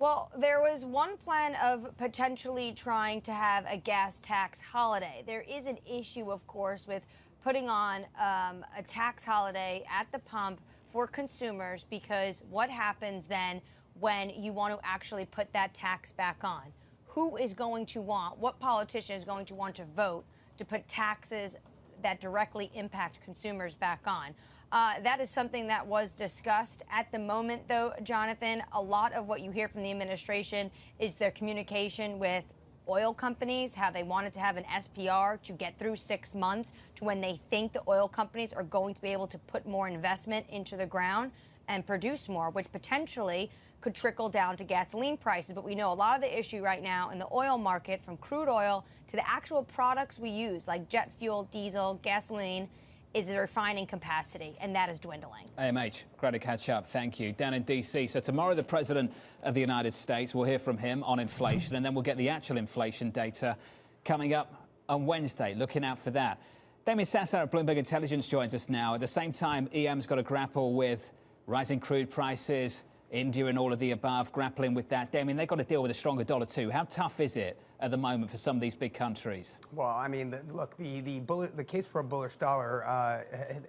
Well, there was one plan of potentially trying to have a gas tax holiday. There is an issue, of course, with putting on a tax holiday at the pump for consumers, because what happens then when you want to actually put that tax back on? Who is going to want, what politician is going to want to vote to put taxes that directly impact consumers back on? That is something that was discussed. At the moment, though, Jonathan, a lot of what you hear from the administration is their communication with oil companies, how they wanted to have an SPR to get through 6 months to when they think the oil companies are going to be able to put more investment into the ground and produce more, which potentially could trickle down to gasoline prices. But we know a lot of the issue right now in the oil market, from crude oil to the actual products we use, like jet fuel, diesel, gasoline, is the refining capacity, and that is dwindling. AMH, great to catch up. Thank you. Down in D.C., so tomorrow the President of the United States, we'll hear from him on inflation, and then we'll get the actual inflation data coming up on Wednesday. Looking out for that. Damien Sasser at Bloomberg Intelligence joins us now. At the same time, EM's got to grapple with rising crude prices, India and all of the above, grappling with that. Damien, they've got to deal with a stronger dollar too. How tough is it at the moment for some of these big countries? Well, I mean, look, the case for a bullish dollar,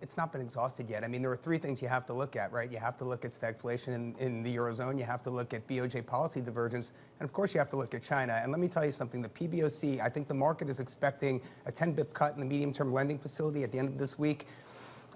it's not been exhausted yet. I mean, there are three things you have to look at, right? You have to look at stagflation in the Eurozone. You have to look at BOJ policy divergence. And, of course, you have to look at China. And let me tell you something. The PBOC, I think the market is expecting a 10 bip cut in the medium-term lending facility at the end of this week.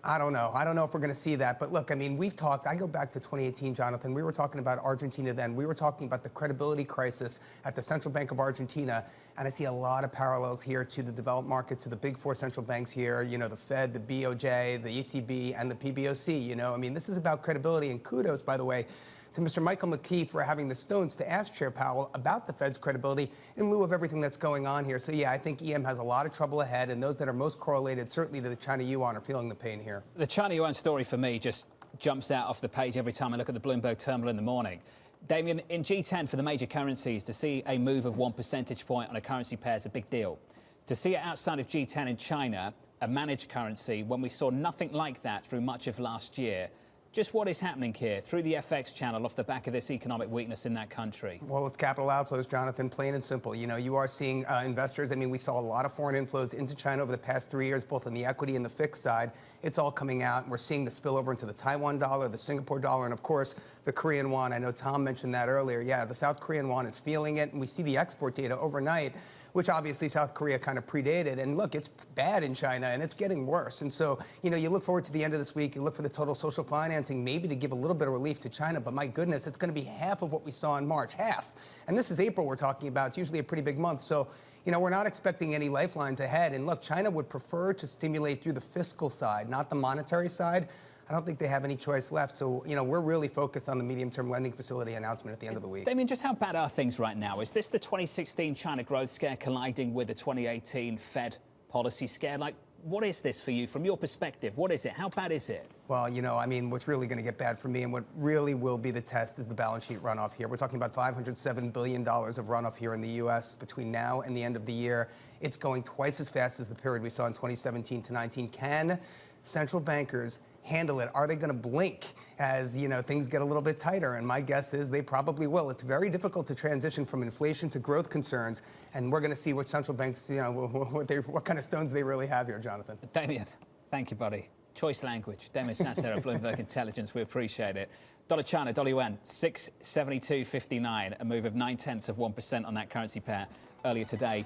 I don't know. I don't know if we're going to see that. But look, I mean, we've talked, I go back to 2018, Jonathan. We were talking about Argentina then. We were talking about the credibility crisis at the Central Bank of Argentina. And I see a lot of parallels here to the developed market, to the big four central banks here, you know, the Fed, the BOJ, the ECB, and the PBOC. You know, I mean, this is about credibility. And kudos, by the way, to Mr. Michael McKee for having the stones to ask Chair Powell about the Fed's credibility in lieu of everything that's going on here. So, yeah, I think EM has a lot of trouble ahead, and those that are most correlated, certainly to the China yuan, are feeling the pain here. The China yuan story for me just jumps out off the page every time I look at the Bloomberg terminal in the morning. Damien, in G10 for the major currencies, to see a move of 1 percentage point on a currency pair is a big deal. To see it outside of G10 in China, a managed currency, when we saw nothing like that through much of last year, just what is happening here through the FX channel off the back of this economic weakness in that country? Well, it's capital outflows, Jonathan, plain and simple. You know, you are seeing investors. I mean, we saw a lot of foreign inflows into China over the past 3 years, both on the equity and the fixed side. It's all coming out. We're seeing the spillover into the Taiwan dollar, the Singapore dollar, and, of course, the Korean won. I know Tom mentioned that earlier. Yeah, the South Korean won is feeling it, and we see the export data overnight, which obviously South Korea kind of predated. And look, it's bad in China, and it's getting worse. And so, you know, you look forward to the end of this week, you look for the total social financing, maybe to give a little bit of relief to China. But my goodness, it's going to be half of what we saw in March, half. And this is April we're talking about. It's usually a pretty big month. So, you know, we're not expecting any lifelines ahead. And look, China would prefer to stimulate through the fiscal side, not the monetary side. I don't think they have any choice left. So, you know, we're really focused on the medium-term lending facility announcement at the end of the week. Damien, just how bad are things right now? Is this the 2016 China growth scare colliding with the 2018 Fed policy scare? Like, what is this for you from your perspective? What is it? How bad is it? Well, you know, I mean, what's really going to get bad for me and what really will be the test is the balance sheet runoff here. We're talking about $507 billion of runoff here in the U.S. between now and the end of the year. It's going twice as fast as the period we saw in 2017 to 19. Can central bankers handle it? Are they going to blink as, you know, things get a little bit tighter? And my guess is they probably will. It's very difficult to transition from inflation to growth concerns, and we're going to see what central banks, you know, what kind of stones they really have here, Jonathan. Damien, thank you, buddy. Choice language. Damien Sasser at Bloomberg Intelligence. We appreciate it. Dollar China, dollar yuan, 672.59, a move of 0.9% on that currency pair earlier today.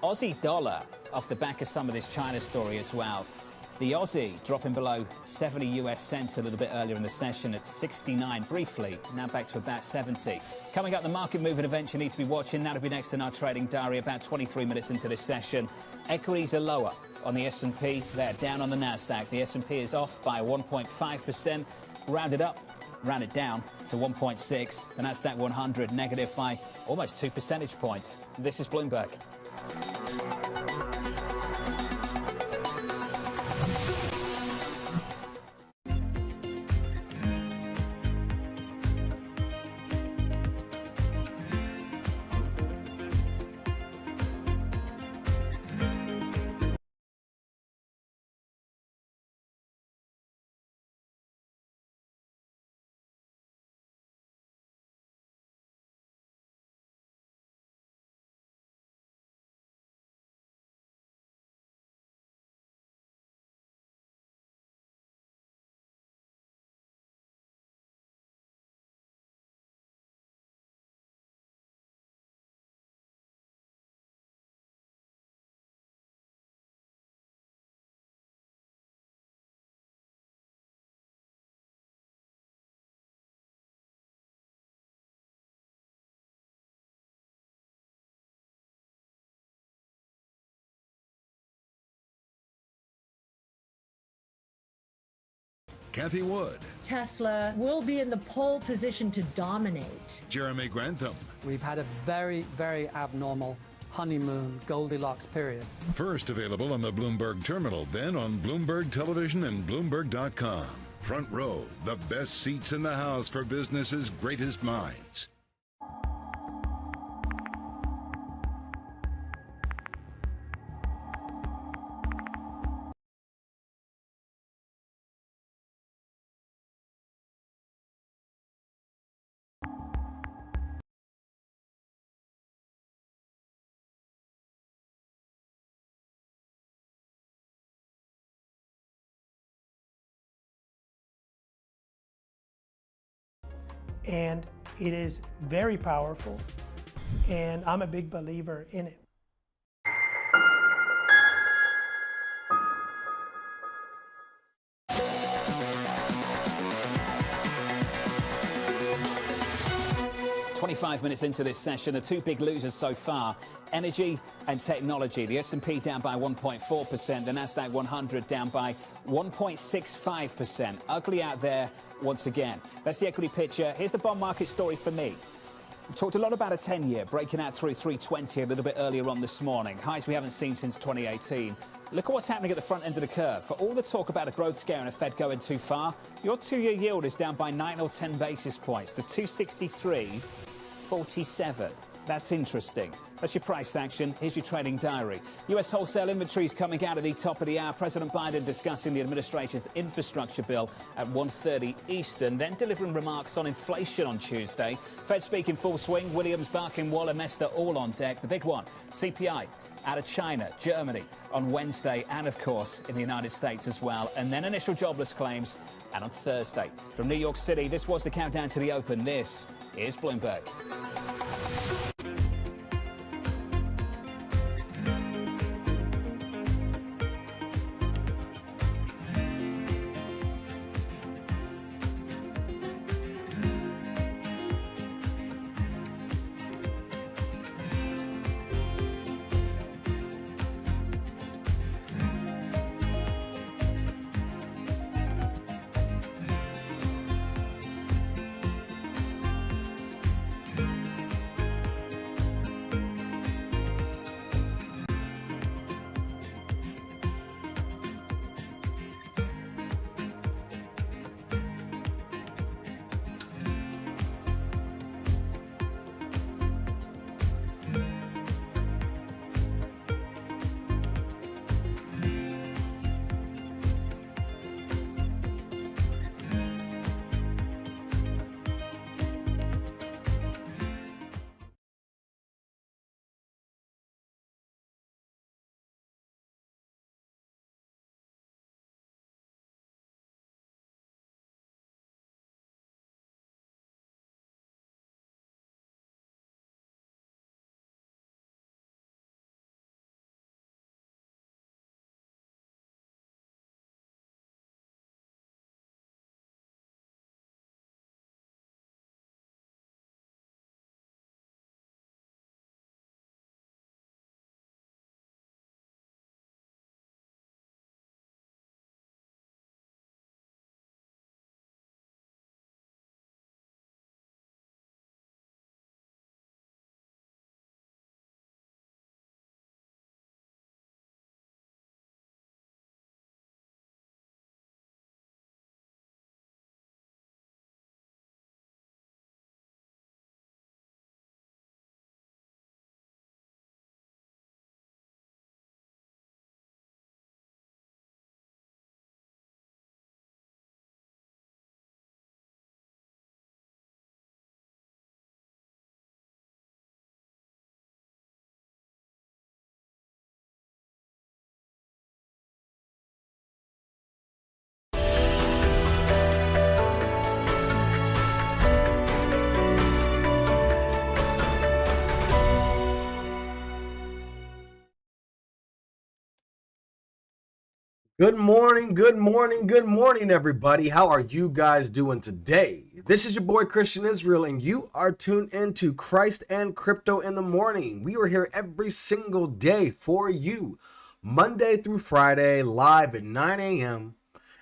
Aussie dollar off the back of some of this China story as well. The Aussie dropping below 70 US cents a little bit earlier in the session at 69 briefly, now back to about 70. Coming up, the market moving events you need to be watching. That'll be next in our trading diary about 23 minutes into this session. Equities are lower on the S&P. They're down on the NASDAQ. The S&P is off by 1.5%. Rounded up, rounded down to 1.6. The NASDAQ 100 negative by almost 2 percentage points. This is Bloomberg. Kathy Wood. Tesla will be in the pole position to dominate. Jeremy Grantham. We've had a very, very abnormal honeymoon Goldilocks period. First available on the Bloomberg Terminal, then on Bloomberg Television and Bloomberg.com. Front Row, the best seats in the House for business's greatest minds. And it is very powerful, and I'm a big believer in it. "25 minutes into this session, the two big losers so far, energy and technology. The S&P down by 1.4%, the Nasdaq 100 down by 1.65%. Ugly out there once again. That's the equity picture. Here's the bond market story for me. We've talked a lot about a 10-year, breaking out through 320 a little bit earlier on this morning. Highs we haven't seen since 2018. Look at what's happening at the front end of the curve. For all the talk about a growth scare and a Fed going too far, your two-year yield is down by 9 or 10 basis points to 263.47. That's interesting. That's your price action. Here's your trading diary. U.S. wholesale inventories coming out at the top of the hour. President Biden discussing the administration's infrastructure bill at 1:30 Eastern, then delivering remarks on inflation on Tuesday. Fed speak in full swing. Williams, Barkin, Waller, Mester all on deck. The big one, CPI out of China, Germany on Wednesday, and of course in the United States as well. And then initial jobless claims and on Thursday. From New York City, this was the countdown to the open. This is Bloomberg. Good morning, good morning, good morning, everybody. How are you guys doing today? This is your boy Christian Israel, and you are tuned into Christ and Crypto in the Morning. We are here every single day for you, Monday through Friday, live at 9 a.m.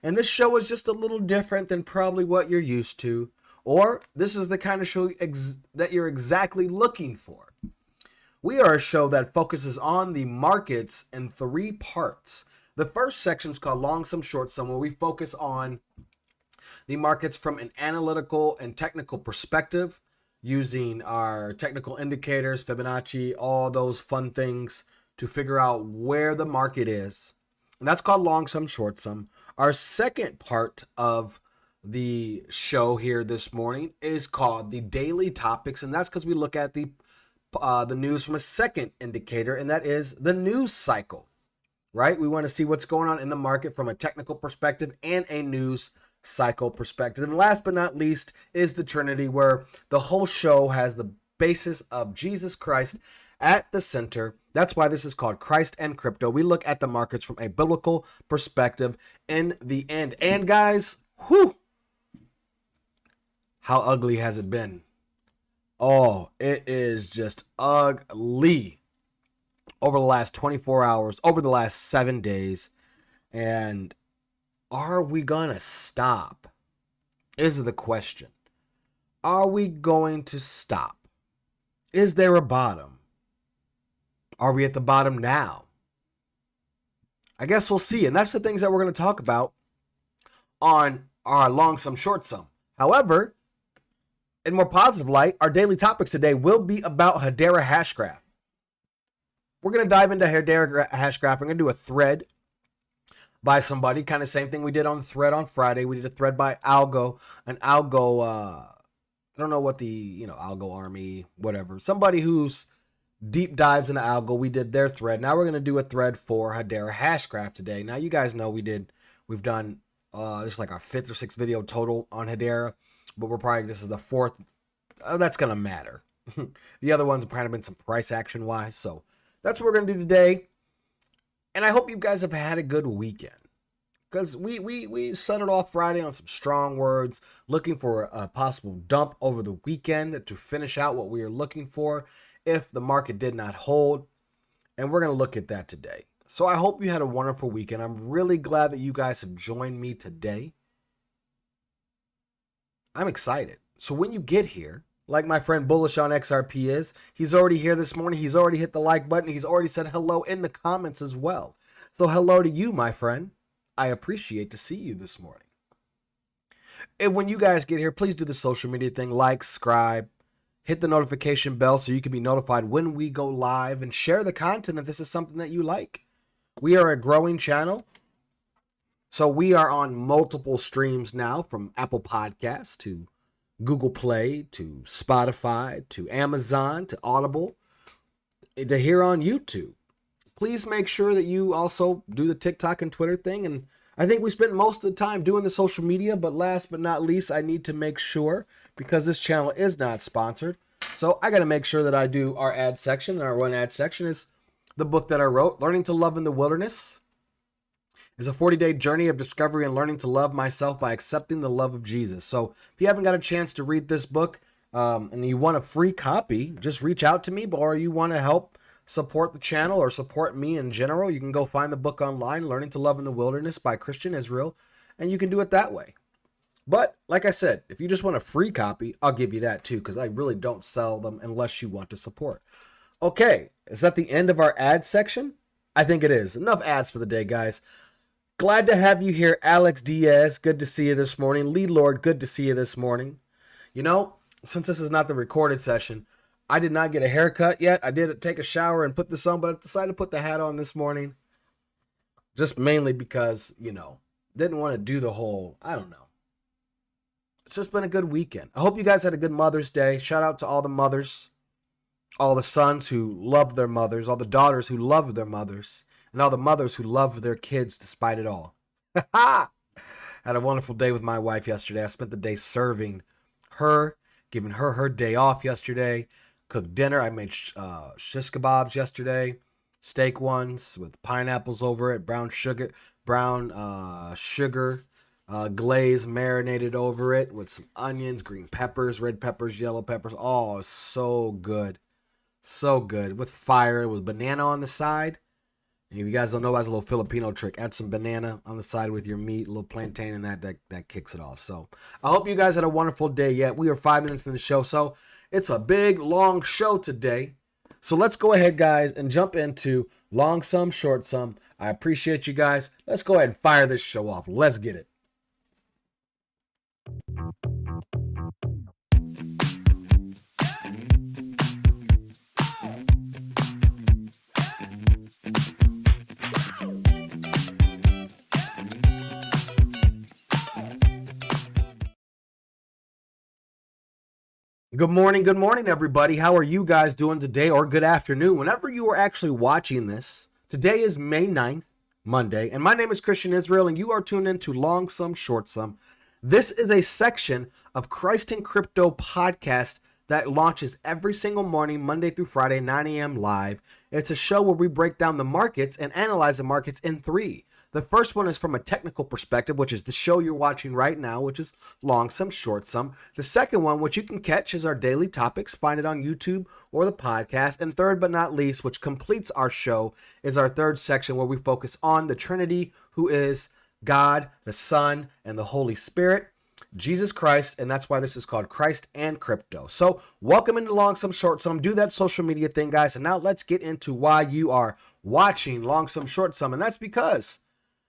And this show is just a little different than probably what you're used to. Or this is the kind of show that you're exactly looking for. We are a show that focuses on the markets in 3 parts. The first section is called Long Sum Short Sum, where we focus on the markets from an analytical and technical perspective, using our technical indicators, Fibonacci, all those fun things to figure out where the market is. And that's called Long Sum Short Sum. Our second part of the show here this morning is called the Daily Topics, and that's because we look at the news from a second indicator, and that is the news cycle, right? We want to see what's going on in the market from a technical perspective and a news cycle perspective. And last but not least is the Trinity, where the whole show has the basis of Jesus Christ at the center. That's why this is called Christ and Crypto. We look at the markets from a biblical perspective in the end. And guys, whew, how ugly has it been? Oh, it is just ugly over the last 24 hours, over the last 7 days. And are we gonna stop? Is the question. Are we going to stop? Is there a bottom? Are we at the bottom now? I guess we'll see. And that's the things that we're going to talk about on our Long Sum Short Sum. However, in more positive light, our daily topics today will be about Hedera Hashgraph. We're going to dive into Hedera Hashgraph. We're going to do a thread by somebody, kind of same thing we did on the thread on Friday. We did a thread by Algo, an Algo, I don't know what the, Algo army, whatever. Somebody who's deep dives into Algo. We did their thread. Now we're going to do a thread for Hedera Hashgraph today. Now you guys know we've done, this is like our 5th or 6th video total on Hedera, but this is the 4th. That's going to matter. The other ones have kind of been some price action wise. So that's what we're going to do today. And I hope you guys have had a good weekend, because we started off Friday on some strong words, looking for a possible dump over the weekend to finish out what we are looking for if the market did not hold. And we're going to look at that today. So I hope you had a wonderful weekend. I'm really glad that you guys have joined me today. I'm excited. So when you get here, like my friend Bullish on XRP is, he's already here this morning. He's already hit the like button. He's already said hello in the comments as well. So hello to you, my friend. I appreciate to see you this morning. And when you guys get here, please do the social media thing, like, subscribe, hit the notification bell so you can be notified when we go live, and share the content if this is something that you like. We are a growing channel. So we are on multiple streams now, from Apple Podcasts to Google Play to Spotify to Amazon to Audible to here on YouTube. Please make sure that you also do the TikTok and Twitter thing. And I think we spent most of the time doing the social media, but last but not least, I need to make sure, because this channel is not sponsored, so I got to make sure that I do our ad section. And our one ad section is the book that I wrote, Learning to Love in the Wilderness. It's a 40-day journey of discovery and learning to love myself by accepting the love of Jesus. So if you haven't got a chance to read this book and you want a free copy, just reach out to me. Or you want to help support the channel or support me in general, you can go find the book online, Learning to Love in the Wilderness by Christian Israel, and you can do it that way. But like I said, if you just want a free copy, I'll give you that too, because I really don't sell them unless you want to support. Okay, is that the end of our ad section? I think it is. Enough ads for the day, guys. Glad to have you here, Alex Diaz. Good to see you this morning. Lee Lord, good to see you this morning. Since this is not the recorded session, I did not get a haircut yet. I did take a shower and put this on, but I decided to put the hat on this morning. Just mainly because, didn't want to do the whole, I don't know. It's just been a good weekend. I hope you guys had a good Mother's Day. Shout out to all the mothers, all the sons who love their mothers, all the daughters who love their mothers, and all the mothers who love their kids despite it all. Had a wonderful day with my wife yesterday. I spent the day serving her, giving her her day off yesterday. Cooked dinner. I made shish kebabs yesterday, steak ones with pineapples over it, brown sugar glaze marinated over it with some onions, green peppers, red peppers, yellow peppers. Oh, so good. So good. With fire, with banana on the side. And if you guys don't know, that's a little Filipino trick. Add some banana on the side with your meat, a little plantain, and that kicks it off. So I hope you guys had a wonderful day yet. We are 5 minutes in the show, so it's a big, long show today. So let's go ahead, guys, and jump into long sum, short sum. I appreciate you guys. Let's go ahead and fire this show off. Let's get it. Good morning, everybody. How are you guys doing today, or good afternoon, whenever you are actually watching this? Today is May 9th, Monday, and my name is Christian Israel, and you are tuned into Long Sum, Short Sum. This is a section of Christ and Crypto podcast that launches every single morning, Monday through Friday, 9 a.m. live. It's a show where we break down the markets and analyze the markets in three. The first one is from a technical perspective, which is the show you're watching right now, which is Long Sum, Short Sum. The second one, which you can catch, is our daily topics. Find it on YouTube or the podcast. And third but not least, which completes our show, is our third section where we focus on the Trinity, who is God, the Son, and the Holy Spirit, Jesus Christ, and that's why this is called Christ and Crypto. So welcome into Long Sum, Short Sum. Do that social media thing, guys. And now let's get into why you are watching Long Sum, Short Sum. And that's because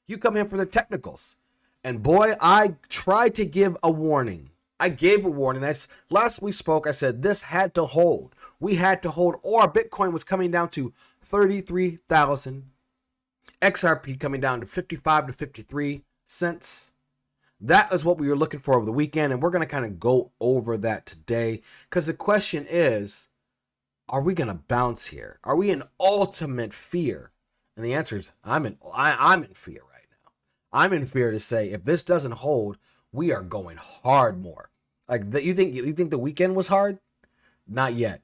you come in for the technicals. And boy, I tried to give a warning. I gave a warning. As last we spoke, I said this had to hold. We had to hold, or Bitcoin was coming down to 33,000. XRP coming down to 55 to 53 cents. That is what we were looking for over the weekend, and we're going to kind of go over that today, because the question is, are we going to bounce here? Are we in ultimate fear? And the answer is, I'm in fear right now. I'm in fear to say, if this doesn't hold, we are going hard more. Like, you think the weekend was hard? Not yet.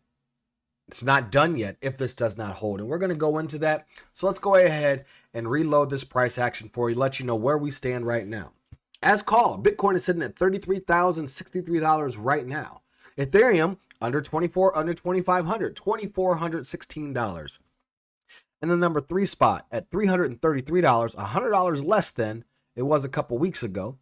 It's not done yet if this does not hold. And we're going to go into that. So let's go ahead and reload this price action for you, let you know where we stand right now. As called, Bitcoin is sitting at $33,063 right now. Ethereum under $2,500, $2,416. And the number 3 spot at $333, $100 less than it was a couple weeks ago,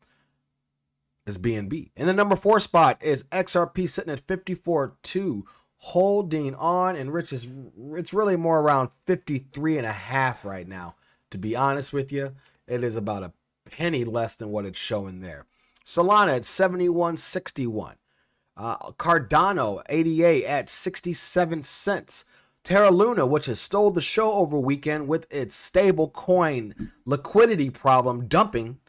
is BNB. And the number 4 spot is XRP sitting at 54.2, holding on, and it's really more around 53.5 right now. To be honest with you, it is about a penny less than what it's showing there. Solana at 71.61. Cardano 88 at 67 cents. Terra Luna, which has stole the show over weekend with its stable coin liquidity problem dumping.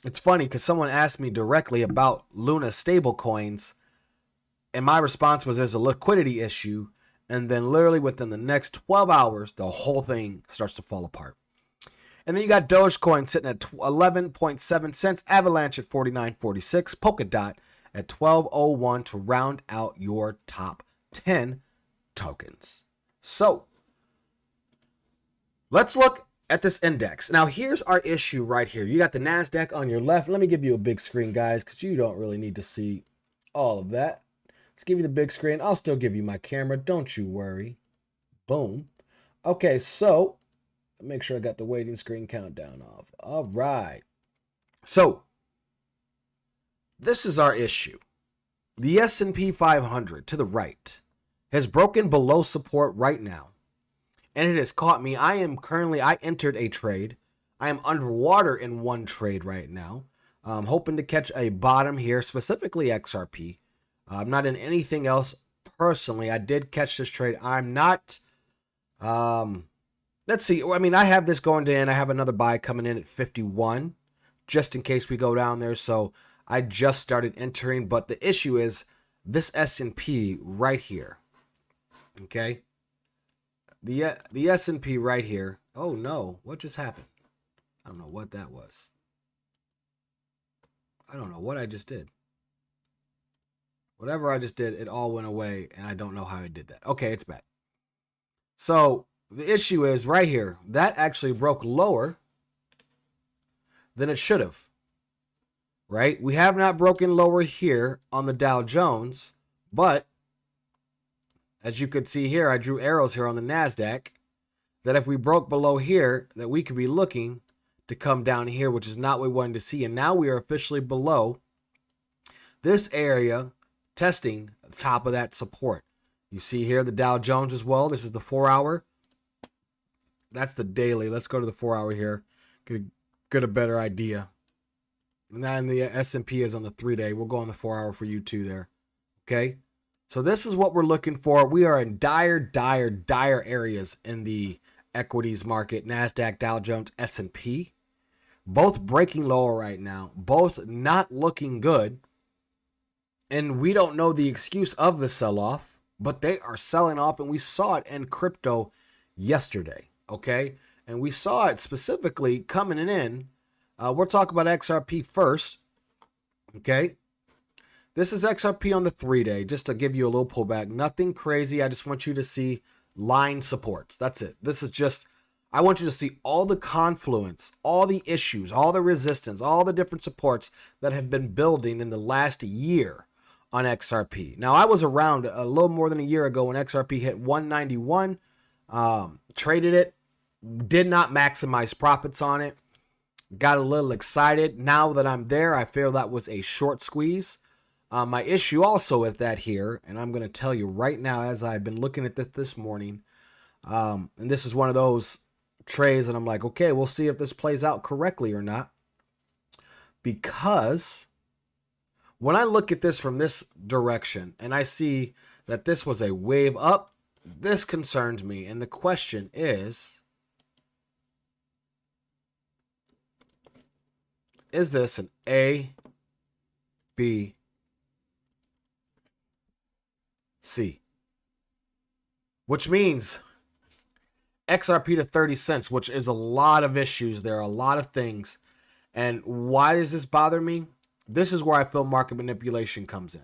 It's funny because someone asked me directly about Luna stable coins, and my response was there's a liquidity issue, and then literally within the next 12 hours, the whole thing starts to fall apart. And then you got Dogecoin sitting at 11.7 cents, Avalanche at 49.46, Polkadot at 12.01 to round out your top 10 tokens. So let's look at this index. Now, here's our issue right here. You got the NASDAQ on your left. Let me give you a big screen, guys, because you don't really need to see all of that. Let's give you the big screen. I'll still give you my camera. Don't you worry. Boom. Okay, so make sure I got the waiting screen countdown off. All right. So this is our issue. The S&P 500 to the right has broken below support right now, and it has caught me. I entered a trade. I am underwater in one trade right now. I'm hoping to catch a bottom here, specifically XRP. I'm not in anything else personally. I did catch this trade. I'm not, let's see. I mean, I have this going in. I have another buy coming in at 51, just in case we go down there. So I just started entering, but the issue is this S&P right here. Okay, the S&P right here. Oh no, what just happened? I don't know what that was. I don't know what I just did. Whatever I just did, it all went away, and I don't know how I did that. Okay, it's back. So the issue is right here. That actually broke lower than it should have. Right? We have not broken lower here on the Dow Jones, but as you could see here, I drew arrows here on the NASDAQ. that if we broke below here, that we could be looking to come down here, which is not what we wanted to see. And now we are officially below this area, testing the top of that support. You see here the Dow Jones as well. This is the 4-hour. That's the daily. Let's go to the 4-hour here. Get a better idea. And then the S&P is on the 3-day. We'll go on the 4-hour for you too there. Okay. So this is what we're looking for. We are in dire areas in the equities market. NASDAQ, Dow Jones, S&P. Both breaking lower right now. Both not looking good. And we don't know the excuse of the sell-off, but they are selling off, and we saw it in crypto yesterday. Okay. And we saw it specifically coming in. We'll talk about XRP first. Okay. This is XRP on the 3-day, just to give you a little pullback. Nothing crazy. I just want you to see line supports. That's it. This is just, I want you to see all the confluence, all the issues, all the resistance, all the different supports that have been building in the last year on XRP. Now, I was around a little more than a year ago when XRP hit 191, traded it, did not maximize profits on it, got a little excited. Now that I'm there, I feel that was a short squeeze. My issue also with that here, and I'm going to tell you right now as I've been looking at this morning, and this is one of those trades and I'm like, okay, we'll see if this plays out correctly or not. Because when I look at this from this direction and I see that this was a wave up, this concerns me. And the question is this an A, B, C? Which means XRP to 30 cents, which is a lot of issues. There are a lot of things. And why does this bother me? This is where I feel market manipulation comes in.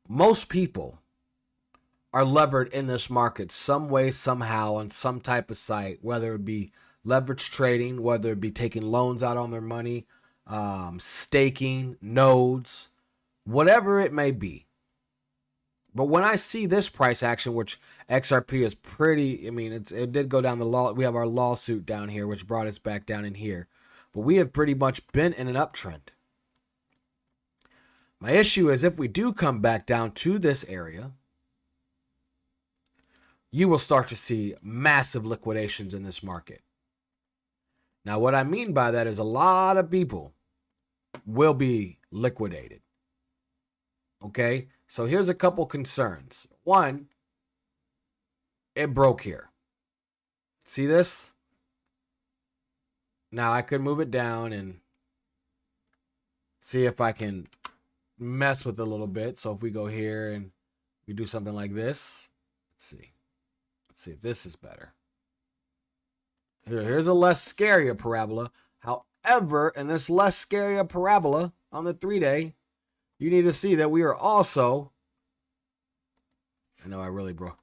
Most people are levered in this market some way, somehow, on some type of site, whether it be leverage trading, whether it be taking loans out on their money, staking, nodes, whatever it may be. But when I see this price action, which XRP is pretty, I mean, it did go down the law. We have our lawsuit down here, which brought us back down in here. But we have pretty much been in an uptrend. My issue is if we do come back down to this area, you will start to see massive liquidations in this market. Now, what I mean by that is a lot of people will be liquidated. Okay? So here's a couple concerns. One, it broke here. See this? Now I could move it down and see if I can mess with it a little bit. So if we go here and we do something like this, let's see. Let's see if this is better. Here's a less scarier parabola. However, in this less scarier parabola on the 3-day, you need to see that we are also, I know I really broke.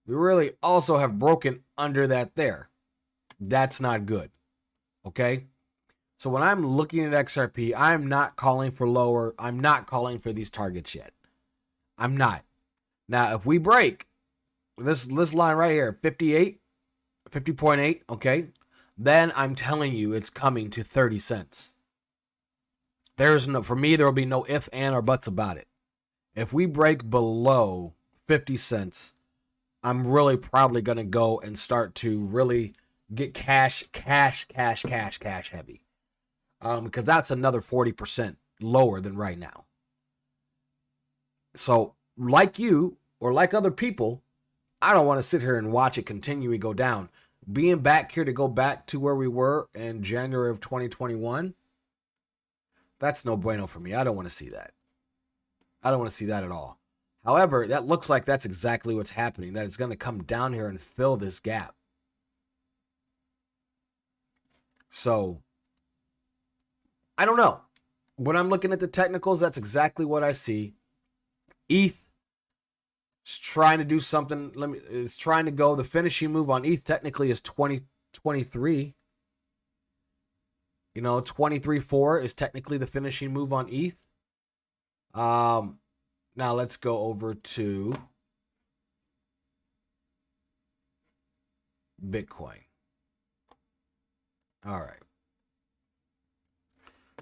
We really also have broken under that there. That's not good. Okay? So when I'm looking at XRP, I'm not calling for lower. I'm not calling for these targets yet. I'm not. Now, if we break this line right here, 50.8, okay, then I'm telling you it's coming to 30 cents. There's no, for me, there will be no if, and, or buts about it. If we break below 50 cents, I'm really probably going to go and start to really get cash heavy. Because that's another 40% lower than right now. So like you or like other people, I don't want to sit here and watch it continually go down. Being back here to go back to where we were in January of 2021, that's no bueno for me. I don't want to see that. I don't want to see that at all. However, that looks like that's exactly what's happening, that it's going to come down here and fill this gap. So, I don't know. When I'm looking at the technicals, that's exactly what I see. ETH is trying to do something. Is trying to go. The finishing move on ETH technically is 2023. You know, 23.4 is technically the finishing move on ETH. Now let's go over to Bitcoin. All right.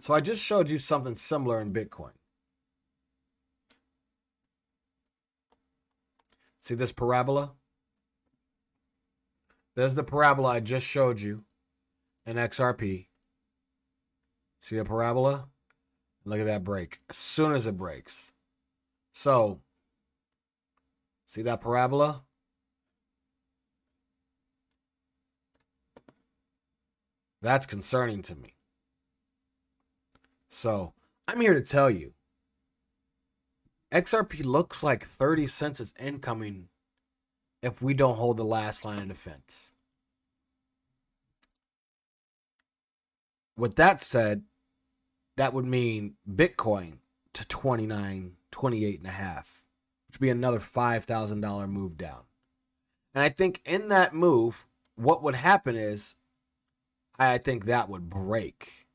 So I just showed you something similar in Bitcoin. See this parabola? There's the parabola I just showed you in XRP. See the parabola? Look at that break. As soon as it breaks. So, see that parabola? That's concerning to me. So, I'm here to tell you, XRP looks like 30 cents is incoming if we don't hold the last line of defense. With that said, that would mean Bitcoin to 29, 28 and a half, which would be another $5,000 move down. And I think in that move, what would happen is, I think that would break.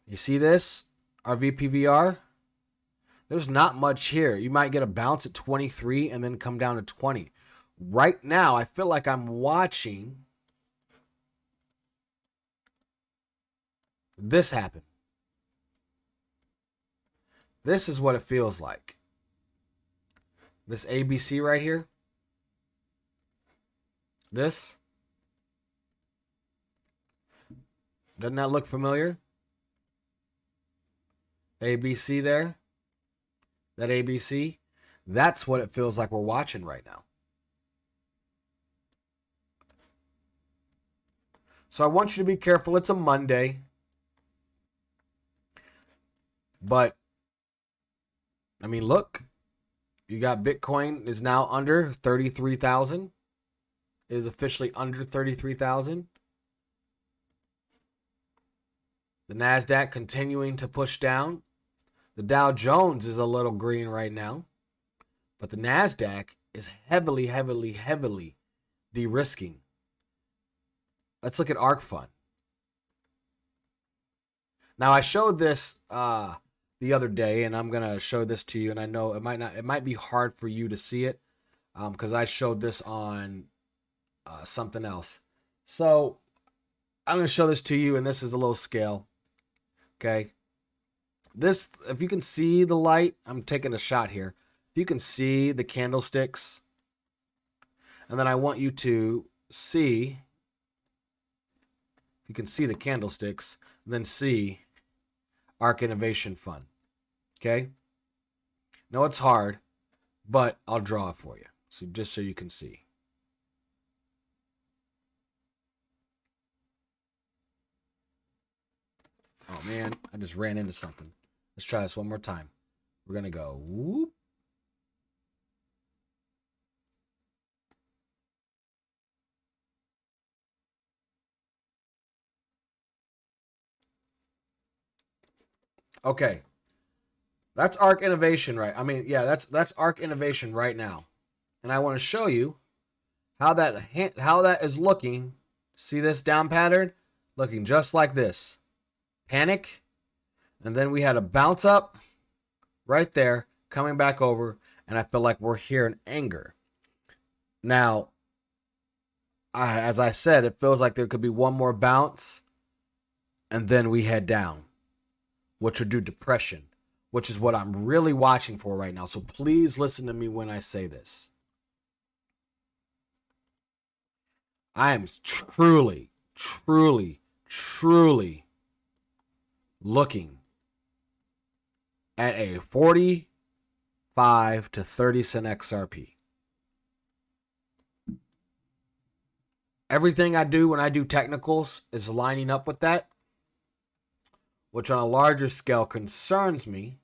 You see this? Our VPVR? There's not much here. You might get a bounce at 23 and then come down to 20. Right now, I feel like I'm watching this happen. This is what it feels like. This ABC right here. This. Doesn't that look familiar? ABC there. That ABC. That's what it feels like we're watching right now. So I want you to be careful. It's a Monday. But, I mean, look. You got Bitcoin is now under 33,000. It is officially under 33,000. The NASDAQ continuing to push down. The Dow Jones is a little green right now. But the NASDAQ is heavily, heavily, heavily de-risking. Let's look at ARK Fund. Now, I showed this the other day, and I'm going to show this to you. And I know it might be hard for you to see it because I showed this on something else. So I'm going to show this to you, and this is a little scale. Okay. This, if you can see the light, I'm taking a shot here. If you can see the candlesticks, and then I want you to see, if you can see the candlesticks, then see ARK Innovation Fund. Okay. No, it's hard, but I'll draw it for you. So just so you can see. Oh man, I just ran into something. Let's try this one more time. We're going to go whoop. Okay. That's ARK Innovation, right? I mean, yeah, that's ARK Innovation right now. And I want to show you how that is looking. See this down pattern? Looking just like this. Panic. And then we had a bounce up right there, coming back over, and I feel like we're here in anger. Now, as I said, it feels like there could be one more bounce, and then we head down, which would do depression, which is what I'm really watching for right now. So please listen to me when I say this. I am truly, truly, truly looking at a 45 to 30 cent XRP. Everything I do when I do technicals is lining up with that, which on a larger scale concerns me,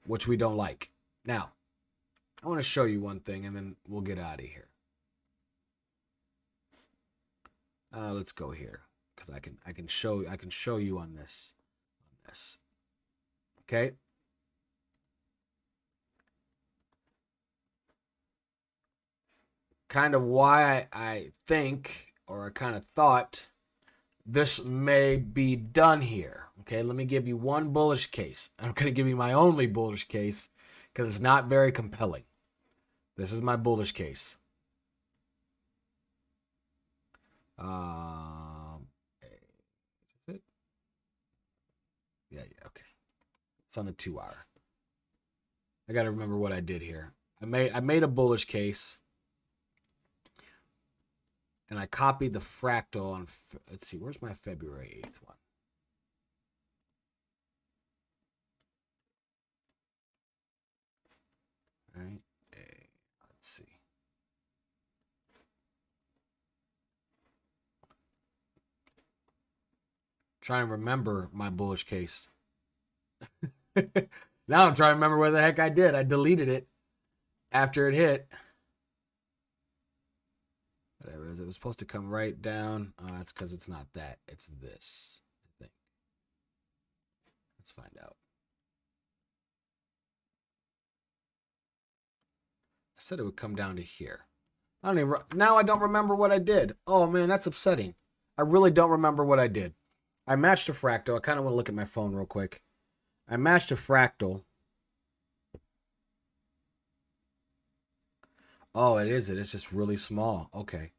which we don't like. Now, I want to show you one thing and then we'll get out of here. Let's go here because I can show you on this. Okay. Kind of why I think, or I kind of thought, this may be done here. Okay, let me give you one bullish case. I'm going to give you my only bullish case because it's not very compelling. This is my bullish case. Is it? Yeah, okay. It's on the 2 hour. I got to remember what I did here. I made a bullish case. And I copied the fractal on, let's see, where's my February 8th one? All right, let's see. Trying to remember my bullish case. Now I'm trying to remember what the heck I did. I deleted it after it hit. Whatever it is, it was supposed to come right down. That's because it's not that. It's this, I think. Let's find out. I said it would come down to here. Now I don't remember what I did. Oh man, that's upsetting. I really don't remember what I did. I matched a fractal. I kind of want to look at my phone real quick. I matched a fractal. Oh, it is. It's just really small. Okay.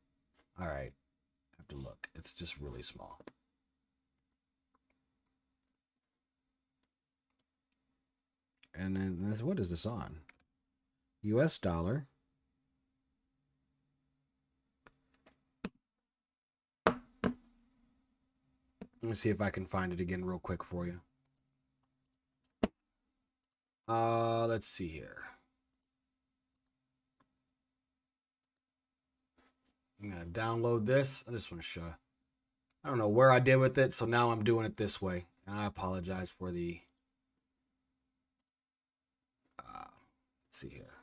All right. I have to look. It's just really small. And then this, what is this on? US dollar. Let me see if I can find it again real quick for you. Let's see here. I'm going to download this. I just want to show. I don't know where I did with it, so now I'm doing it this way. And I apologize for the... let's see here.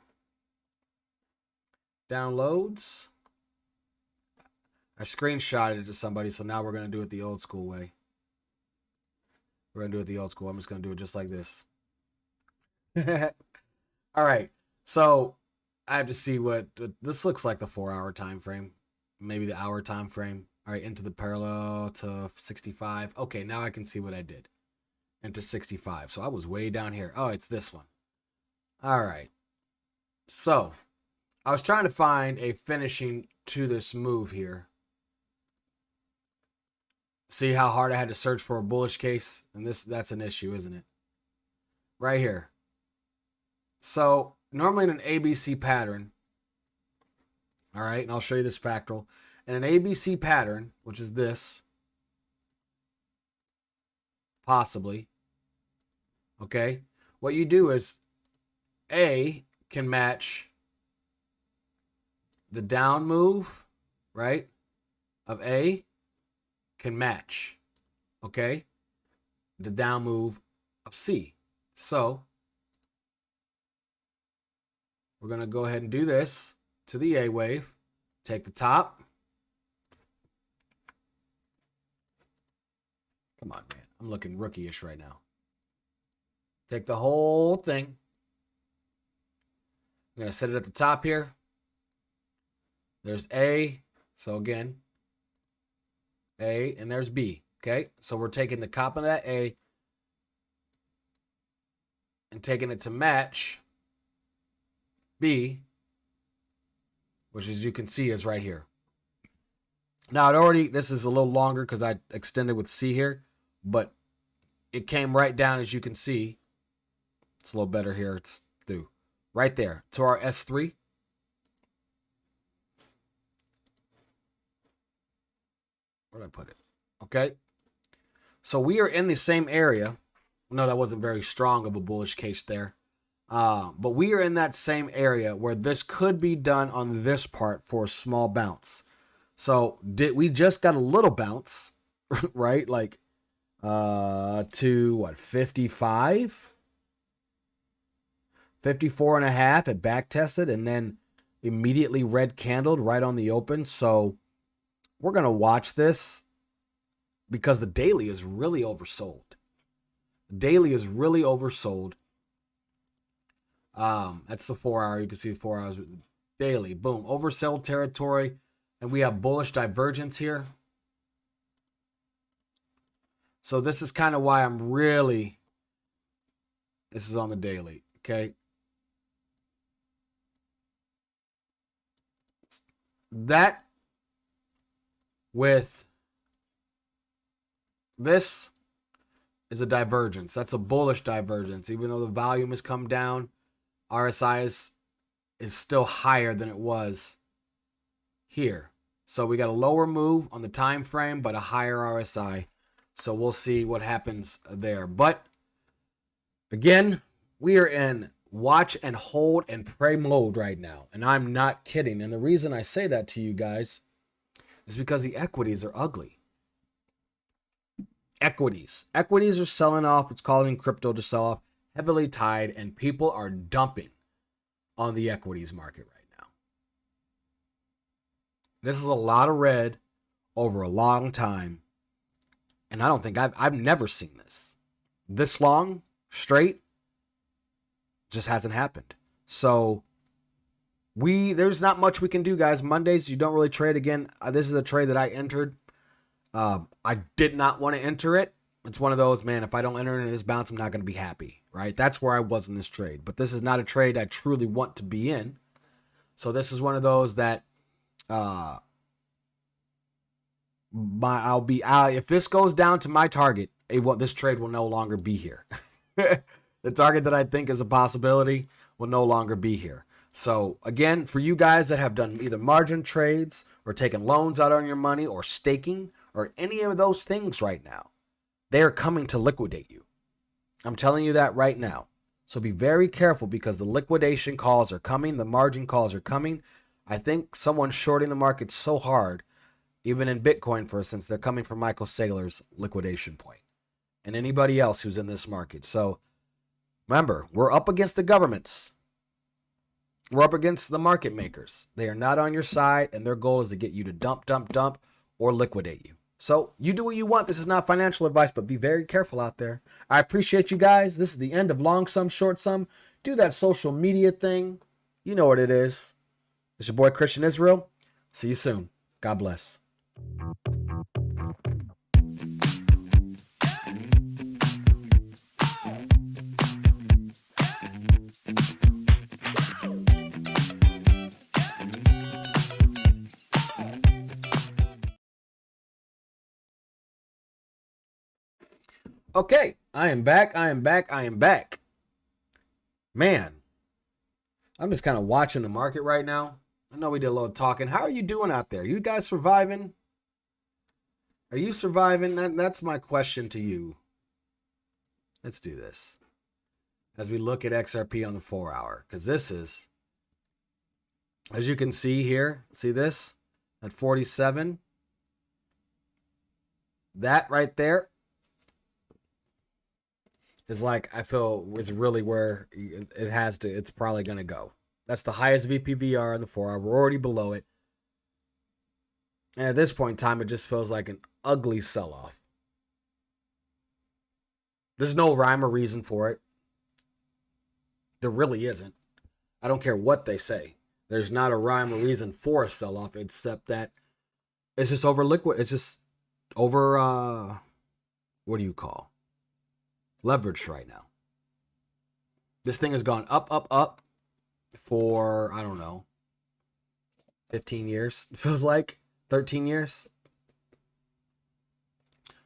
Downloads. I screenshotted it to somebody, so now we're going to do it the old school way. We're going to do it the old school. I'm just going to do it just like this. All right. So I have to see what this looks like, the 4 hour time frame, maybe the hour time frame. All right, into the parallel to 65. Okay, now I can see what I did. Into 65. So I was way down here. Oh, it's this one. All right. So I was trying to find a finishing to this move here. See how hard I had to search for a bullish case? And that's an issue, isn't it? Right here. So normally in an ABC pattern, all right, and I'll show you this fractal. In an ABC pattern, which is this, possibly, okay, what you do is A can match the down move, right, of A can match, okay, the down move of C. So we're going to go ahead and do this to the A wave. Take the top. Come on, man. I'm looking rookie-ish right now. Take the whole thing. I'm going to set it at the top here. There's A. So again, A, and there's B. Okay? So we're taking the top of that A and taking it to match B, which as you can see is right here. Now this is a little longer because I extended with C here, but it came right down, as you can see. It's a little better here. It's through right there to our S3. Where did I put it? Okay. So we are in the same area. No, that wasn't very strong of a bullish case there. But we are in that same area where this could be done on this part for a small bounce. So we just got a little bounce, right? Like to what, 55? 54 and a half. It back tested and then immediately red candled right on the open. So we're going to watch this because the daily is really oversold. The daily is really oversold. That's the 4 hour. You can see the 4 hours daily. Boom. Oversold territory. And we have bullish divergence here. So this is kind of why I'm really, this is on the daily. Okay. that with this is a divergence. That's a bullish divergence. Even though the volume has come down, RSI is still higher than it was here. So we got a lower move on the time frame, but a higher RSI. So we'll see what happens there. But again, we are in watch and hold and pray mode right now. And I'm not kidding. And the reason I say that to you guys is because the equities are ugly. Equities are selling off. It's causing crypto to sell off, heavily tied, and people are dumping on the equities market right now. This is a lot of red over a long time, and I don't think I've never seen this long straight. Just hasn't happened. So there's not much we can do, guys. Mondays you don't really trade. Again, this is a trade that I entered. I did not want to enter it. It's one of those, man, if I don't enter into this bounce, I'm not going to be happy, right? That's where I was in this trade. But this is not a trade I truly want to be in. So this is one of those that if this goes down to my target, this trade will no longer be here. The target that I think is a possibility will no longer be here. So again, for you guys that have done either margin trades or taken loans out on your money or staking or any of those things right now, they are coming to liquidate you. I'm telling you that right now. So be very careful because the liquidation calls are coming. The margin calls are coming. I think someone's shorting the market so hard, even in Bitcoin, for instance, they're coming from Michael Saylor's liquidation point and anybody else who's in this market. So remember, we're up against the governments. We're up against the market makers. They are not on your side, and their goal is to get you to dump, or liquidate you. So you do what you want. This is not financial advice, but be very careful out there. I appreciate you guys. This is the end of Long Sum, Short Sum. Do that social media thing. You know what it is. It's your boy Christian Israel. See you soon. God bless. Okay, I am back. Man, I'm just kind of watching the market right now. I know we did a little talking. How are you doing out there? You guys surviving? Are you surviving? That's my question to you. Let's do this. As we look at XRP on the 4-hour. Because this is, as you can see here, see this? At 47. That right there is like, I feel is really where it's probably going to go. That's the highest VPVR in the 4-hour. We're already below it. And at this point in time, it just feels like an ugly sell-off. There's no rhyme or reason for it. There really isn't. I don't care what they say. There's not a rhyme or reason for a sell-off, except that it's just over liquid. It's just over, what do you call? Leveraged right now. This thing has gone up for, I don't know, 15 years. It feels like 13 years.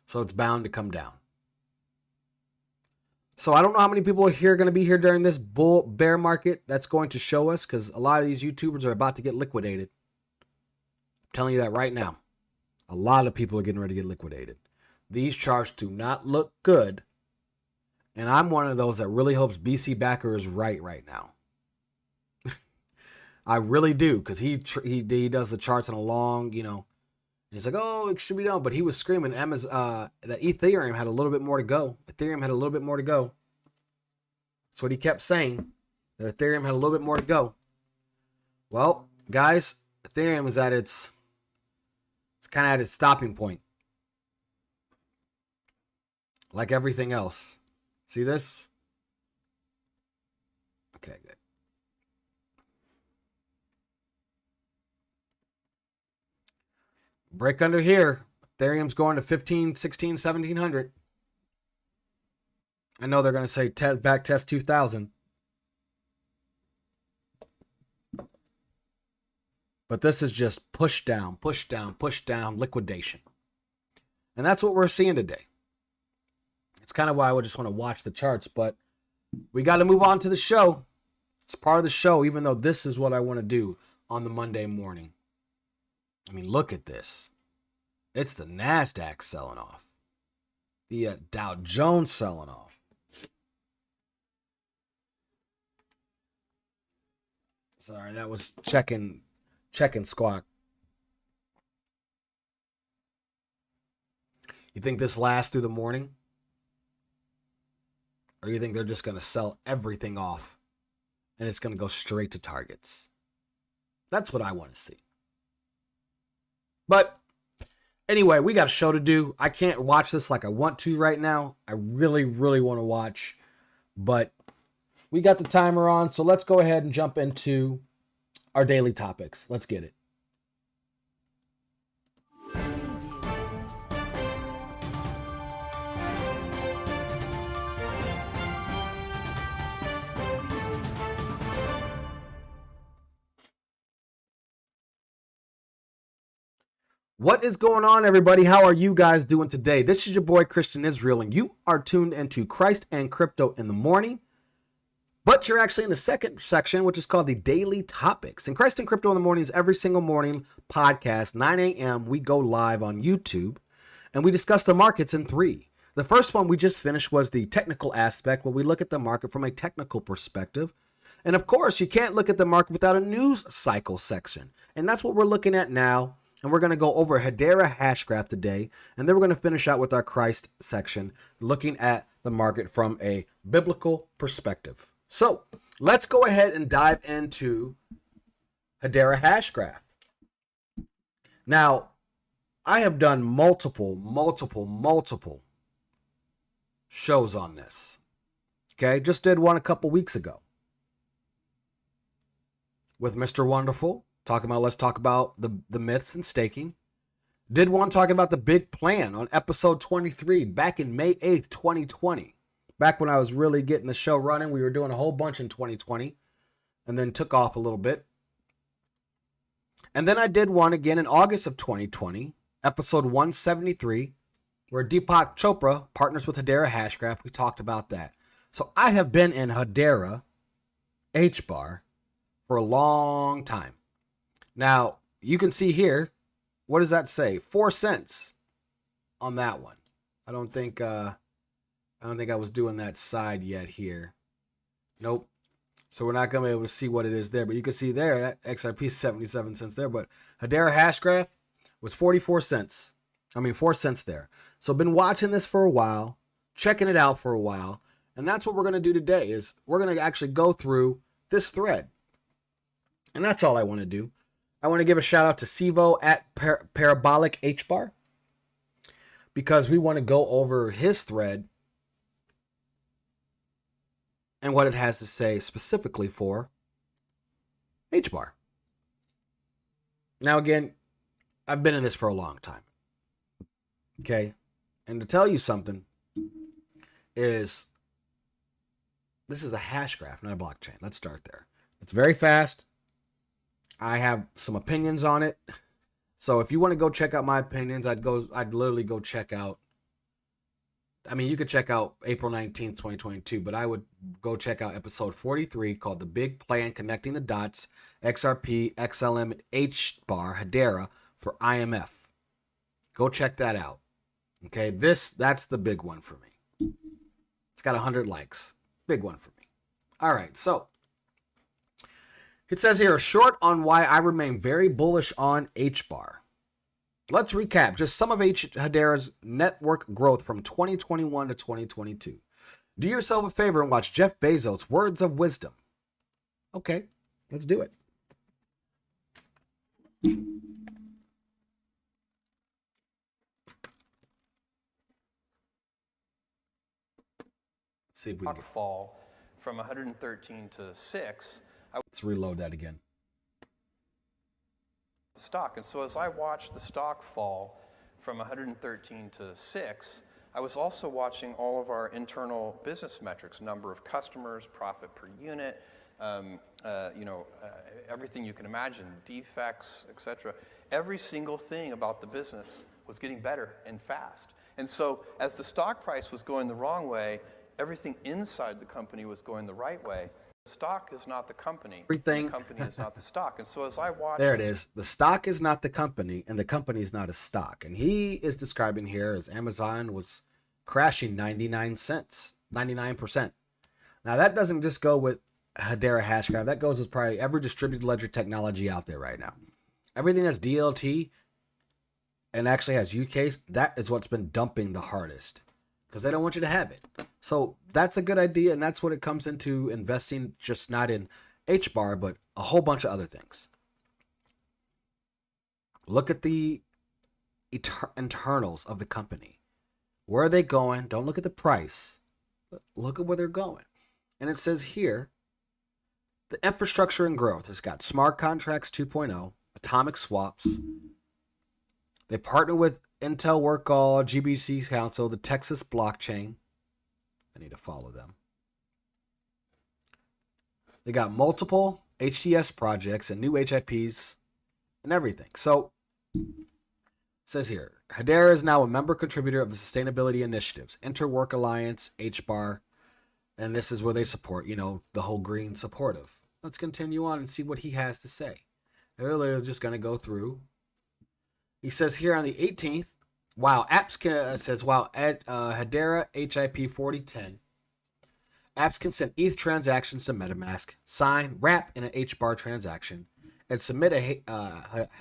So it's bound to come down. So I don't know how many people are going to be here during this bear market that's going to show us, because a lot of these YouTubers are about to get liquidated. I'm telling you that right now. A lot of people are getting ready to get liquidated. These charts do not look good. And I'm one of those that really hopes BC Backer is right now. I really do, because he does the charts in a long, and he's like, oh, it should be done. But he was screaming that Ethereum had a little bit more to go. Ethereum had a little bit more to go. That's what he kept saying, that Ethereum had a little bit more to go. Well, guys, Ethereum is it's kind of at its stopping point. Like everything else. See this? Okay, good. Break under here. Ethereum's going to 15, 16, 1700. I know they're going to say back test 2000. But this is just push down, push down, push down, liquidation. And that's what we're seeing today. It's kind of why I would just want to watch the charts, but we got to move on to the show. It's part of the show, even though this is what I want to do on the Monday morning. I mean, look at this. It's the NASDAQ selling off. The Dow Jones selling off. Sorry, that was checking Squawk. You think this lasts through the morning? Or you think they're just going to sell everything off and it's going to go straight to targets? That's what I want to see. But anyway, we got a show to do. I can't watch this like I want to right now. I really, really want to watch. But we got the timer on, so let's go ahead and jump into our daily topics. Let's get it. What is going on, everybody? How are you guys doing today? This is your boy, Christian Israel, and you are tuned into Christ and Crypto in the Morning. But you're actually in the second section, which is called the Daily Topics. And Christ and Crypto in the Morning is every single morning podcast, 9 a.m. We go live on YouTube, and we discuss the markets in three. The first one we just finished was the technical aspect, where we look at the market from a technical perspective. And of course, you can't look at the market without a news cycle section. And that's what we're looking at now. And we're going to go over Hedera Hashgraph today. And then we're going to finish out with our Christ section, looking at the market from a biblical perspective. So let's go ahead and dive into Hedera Hashgraph. Now, I have done multiple shows on this. Okay, just did one a couple weeks ago with Mr. Wonderful. Let's talk about the myths and staking. Did one talking about the big plan on episode 23 back in May 8th, 2020. Back when I was really getting the show running. We were doing a whole bunch in 2020 and then took off a little bit. And then I did one again in August of 2020, episode 173, where Deepak Chopra partners with Hedera Hashgraph. We talked about that. So I have been in Hedera HBAR for a long time. Now, you can see here, what does that say? 4 cents on that one. I don't think I was doing that side yet here. Nope. So we're not going to be able to see what it is there. But you can see there, that XRP is 77 cents there. But Hedera Hashgraph was 44 cents. 4 cents there. So I've been watching this for a while, checking it out for a while. And that's what we're going to do today is we're going to actually go through this thread. And that's all I want to do. I want to give a shout out to Sivo at Parabolic HBAR because we want to go over his thread and what it has to say specifically for HBAR. Now, again, I've been in this for a long time. Okay. And to tell you something is this is a hash graph, not a blockchain. Let's start there. It's very fast. I have some opinions on it. So if you want to go check out my opinions, I'd literally go check out. You could check out April 19th, 2022, but I would go check out episode 43 called The Big Plan Connecting the Dots, XRP, XLM, and HBAR, Hedera for IMF. Go check that out. Okay, that's the big one for me. It's got 100 likes. Big one for me. All right, so it says here, a short on why I remain very bullish on HBAR. Let's recap just some of Hedera's network growth from 2021 to 2022. Do yourself a favor and watch Jeff Bezos' Words of Wisdom. Okay, let's do it. Let's see if we can fall from 113 to 6. Let's reload that again. The stock. And so as I watched the stock fall from 113 to 6, I was also watching all of our internal business metrics, number of customers, profit per unit, everything you can imagine, defects, etc. Every single thing about the business was getting better and fast. And so as the stock price was going the wrong way, everything inside the company was going the right way. The stock is not the company. Everything. The company is not the stock. And so as I watch... There it is. The stock is not the company, and the company is not a stock. And he is describing here as Amazon was crashing 99 cents, 99%. Now, that doesn't just go with Hedera Hashgraph. That goes with probably every distributed ledger technology out there right now. Everything that's DLT and actually has UKs, that is what's been dumping the hardest because they don't want you to have it. So that's a good idea, and that's what it comes into investing, just not in HBAR, but a whole bunch of other things. Look at the internals of the company. Where are they going? Don't look at the price. Look at where they're going. And it says here, the infrastructure and growth has got smart contracts 2.0, atomic swaps. They partner with Intel Workall, GBC Council, the Texas blockchain. I need to follow them. They got multiple HTS projects and new HIPs and everything. So it says here, Hedera is now a member contributor of the Sustainability Initiatives, Interwork Alliance, HBAR, and this is where they support, the whole green supportive. Let's continue on and see what he has to say. They're just going to go through. He says here on the 18th, Hedera HIP 4010, apps can send ETH transactions to MetaMask, sign, wrap in an HBAR transaction, and submit a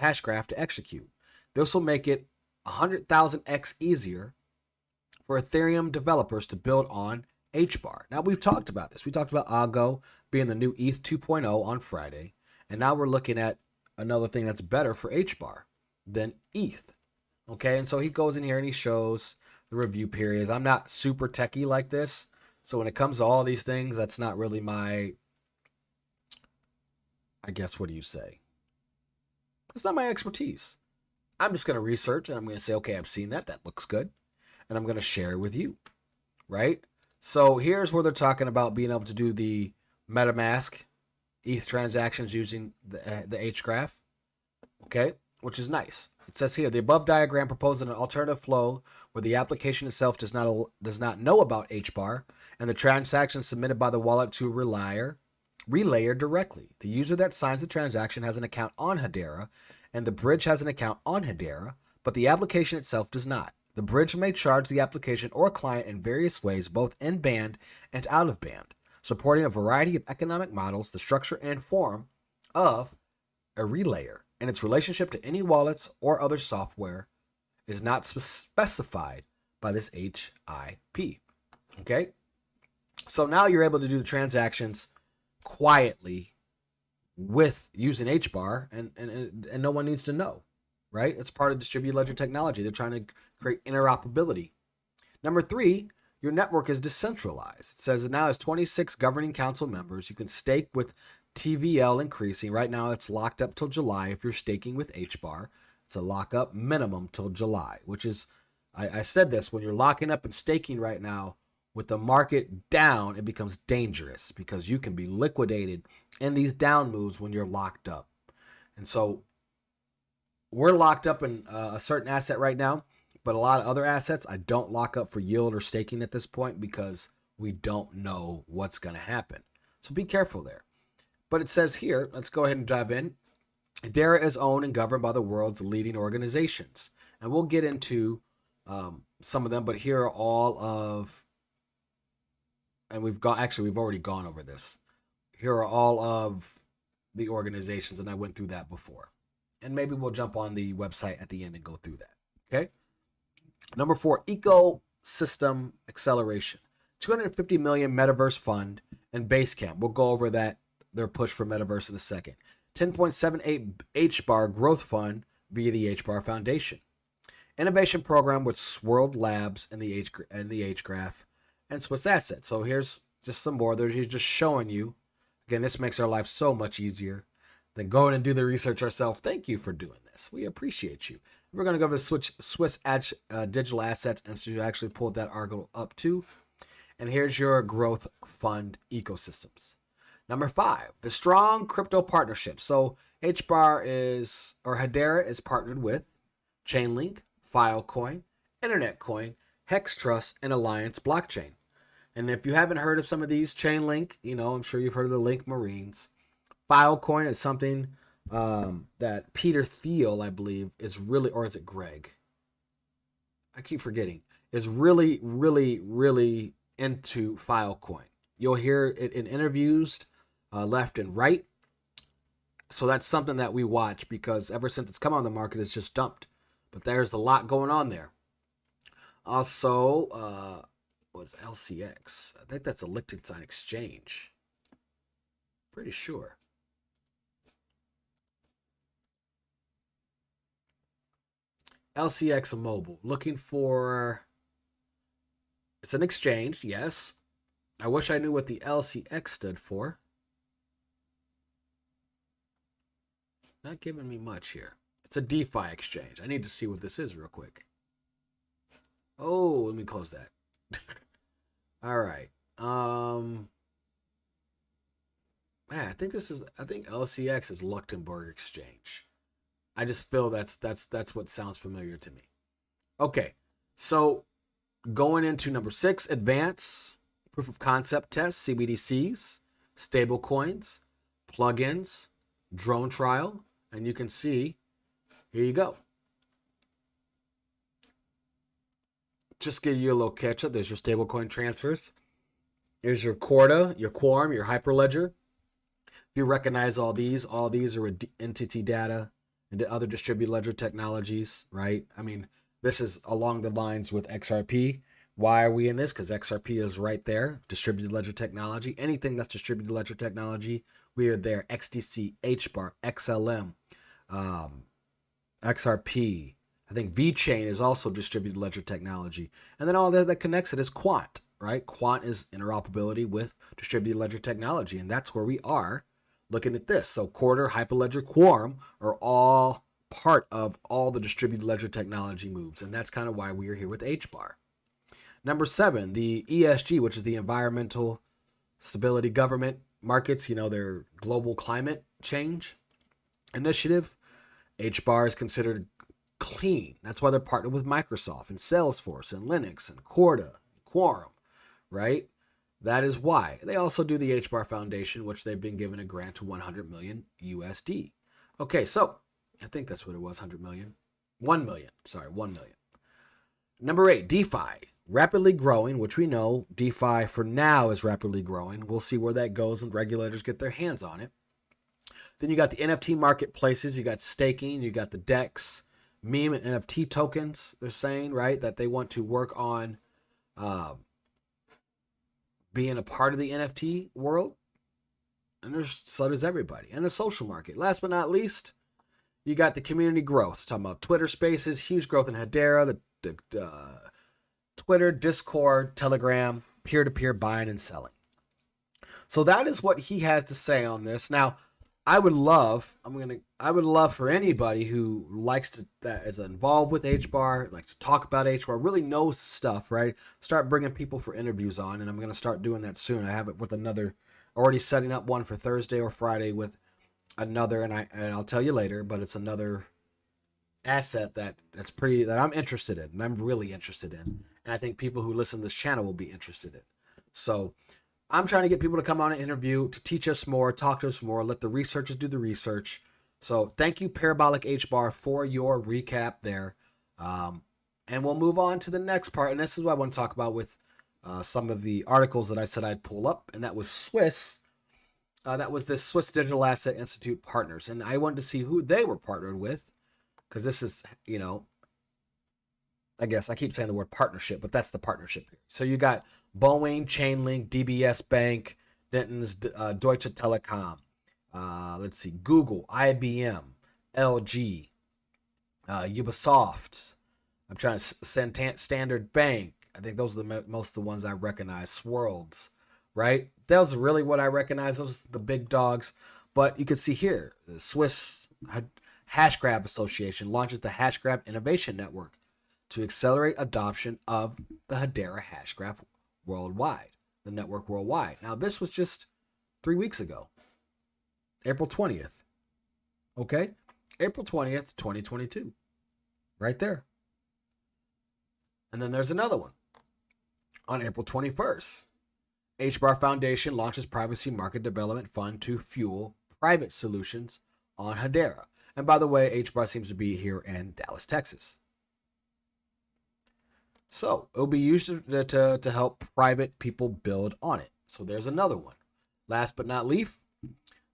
Hashgraph to execute. This will make it 100,000x easier for Ethereum developers to build on HBAR. Now, we've talked about this. We talked about Algo being the new ETH 2.0 on Friday, and now we're looking at another thing that's better for HBAR than ETH. Okay, and so he goes in here and he shows the review periods. I'm not super techie like this, so when it comes to all these things, that's not really my, I guess, what do you say? It's not my expertise. I'm just going to research and I'm going to say, okay, I've seen that. That looks good. And I'm going to share it with you, right? So here's where they're talking about being able to do the MetaMask ETH transactions using the Hgraph, okay, which is nice. It says here, the above diagram proposes an alternative flow where the application itself does not know about HBAR and the transaction submitted by the wallet to relayer directly. The user that signs the transaction has an account on Hedera and the bridge has an account on Hedera, but the application itself does not. The bridge may charge the application or client in various ways, both in band and out of band, supporting a variety of economic models, the structure and form of a relayer, and its relationship to any wallets or other software is not specified by this HIP. Okay? So now you're able to do the transactions quietly with using HBAR, and no one needs to know, right? It's part of distributed ledger technology. They're trying to create interoperability. Number 3, your network is decentralized. It says it now has 26 governing council members. You can stake with TVL increasing. Right now it's locked up till July. If you're staking with HBAR, it's a lockup minimum till July, which is, I said this, when you're locking up and staking right now, with the market down, it becomes dangerous because you can be liquidated in these down moves when you're locked up. And so we're locked up in a certain asset right now, but a lot of other assets I don't lock up for yield or staking at this point because we don't know what's going to happen. So be careful there. But it says here, let's go ahead and dive in. Hedera is owned and governed by the world's leading organizations. And we'll get into some of them, but here are all of, and we've already gone over this. Here are all of the organizations, and I went through that before. And maybe we'll jump on the website at the end and go through that. Okay. Number 4, ecosystem acceleration. 250 million metaverse fund and Basecamp. We'll go over that, their push for metaverse in a second. 10.78 HBAR growth fund via the HBAR Foundation. Innovation program with Swirled Labs and the Hgraph and Swiss Assets. So here's just some more. He's just showing you. Again, this makes our life so much easier than going and do the research ourselves. Thank you for doing this. We appreciate you. We're going to go to the Swiss Digital Assets Institute. I actually pulled that article up too. And here's your growth fund ecosystems. Number 5, the strong crypto partnership. So HBAR is, or Hedera is partnered with Chainlink, Filecoin, Internet Coin, Hex Trust, and Alliance Blockchain. And if you haven't heard of some of these, Chainlink, I'm sure you've heard of the Link Marines. Filecoin is something that Peter Thiel, I believe, is really, or is it Greg? I keep forgetting, is really, really, really into Filecoin. You'll hear it in interviews left and right. So that's something that we watch because ever since it's come on the market, it's just dumped. But there's a lot going on there. Also, what's LCX? I think that's a Liechtenstein exchange. Pretty sure. LCX Mobile. Looking for... It's an exchange, yes. I wish I knew what the LCX stood for. Not giving me much here. It's a DeFi exchange. I need to see what this is real quick. Oh, let me close that. All right. Man, I think LCX is Luxembourg Exchange. I just feel that's what sounds familiar to me. Okay. So going into number 6, advance, proof of concept tests, CBDCs, stable coins, plugins, drone trial, and you can see, here you go. Just give you a little catch up. There's your stablecoin transfers. Here's your Corda, your Quorum, your Hyperledger. If you recognize all these are entity data and other distributed ledger technologies, right? I mean, this is along the lines with XRP. Why are we in this? Because XRP is right there. Distributed ledger technology. Anything that's distributed ledger technology, we are there. XDC, HBAR, XLM, XRP. I think VeChain is also distributed ledger technology. And then all that connects it is Quant, right? Quant is interoperability with distributed ledger technology. And that's where we are looking at this. So Corda, Hyperledger, Quorum are all part of all the distributed ledger technology moves. And that's kind of why we are here with HBAR. Number 7, the ESG, which is the Environmental Stability Government Markets, their global climate change initiative. HBAR is considered clean. That's why they're partnered with Microsoft and Salesforce and Linux and Corda, and Quorum, right? That is why. They also do the HBAR Foundation, which they've been given a grant to 100 million USD. Okay, so I think that's what it was, 100 million. 1 million. Sorry, 1 million. Number 8, DeFi. Rapidly growing, which we know DeFi for now is rapidly growing. We'll see where that goes when regulators get their hands on it. Then you got the NFT marketplaces. You got staking. You got the DEX, meme and NFT tokens. They're saying, right, that they want to work on being a part of the NFT world. And so does everybody. And the social market. Last but not least, you got the community growth. Talking about Twitter Spaces, huge growth in Hedera, the Twitter, Discord, Telegram, peer-to-peer buying and selling. So that is what he has to say on this. Now, I would love for anybody who likes to, that is involved with HBAR, likes to talk about HBAR, really knows stuff, right? Start bringing people for interviews on, and I'm going to start doing that soon. I have it with another, already setting up one for Thursday or Friday with another, and I'll tell you later, but it's another asset that I'm interested in, and I'm really interested in, and I think people who listen to this channel will be interested in. So I'm trying to get people to come on an interview, to teach us more, talk to us more, let the researchers do the research. So thank you, Parabolic HBAR, for your recap there. And we'll move on to the next part, and this is what I want to talk about with some of the articles that I said I'd pull up, and that was Swiss. That was the Swiss Digital Asset Institute partners, and I wanted to see who they were partnered with, because this is, I guess I keep saying the word partnership, but that's the partnership here. So you got Boeing, Chainlink, DBS Bank, Denton's, Deutsche Telekom. Let's see, Google, IBM, LG, Ubisoft. I'm trying to Standard Bank. I think those are most of the ones I recognize. Swirlds, right? Those are really what I recognize. Those are the big dogs. But you can see here, the Swiss Hashgraph Association launches the Hashgraph Innovation Network to accelerate adoption of the Hedera Hashgraph worldwide, the network worldwide. Now, this was just 3 weeks ago. April 20th. Okay? April 20th, 2022. Right there. And then there's another one. On April 21st, HBAR Foundation launches Privacy Market Development Fund to fuel private solutions on Hedera. And by the way, HBAR seems to be here in Dallas, Texas. So it'll be used to help private people build on it. So there's another one. Last but not least,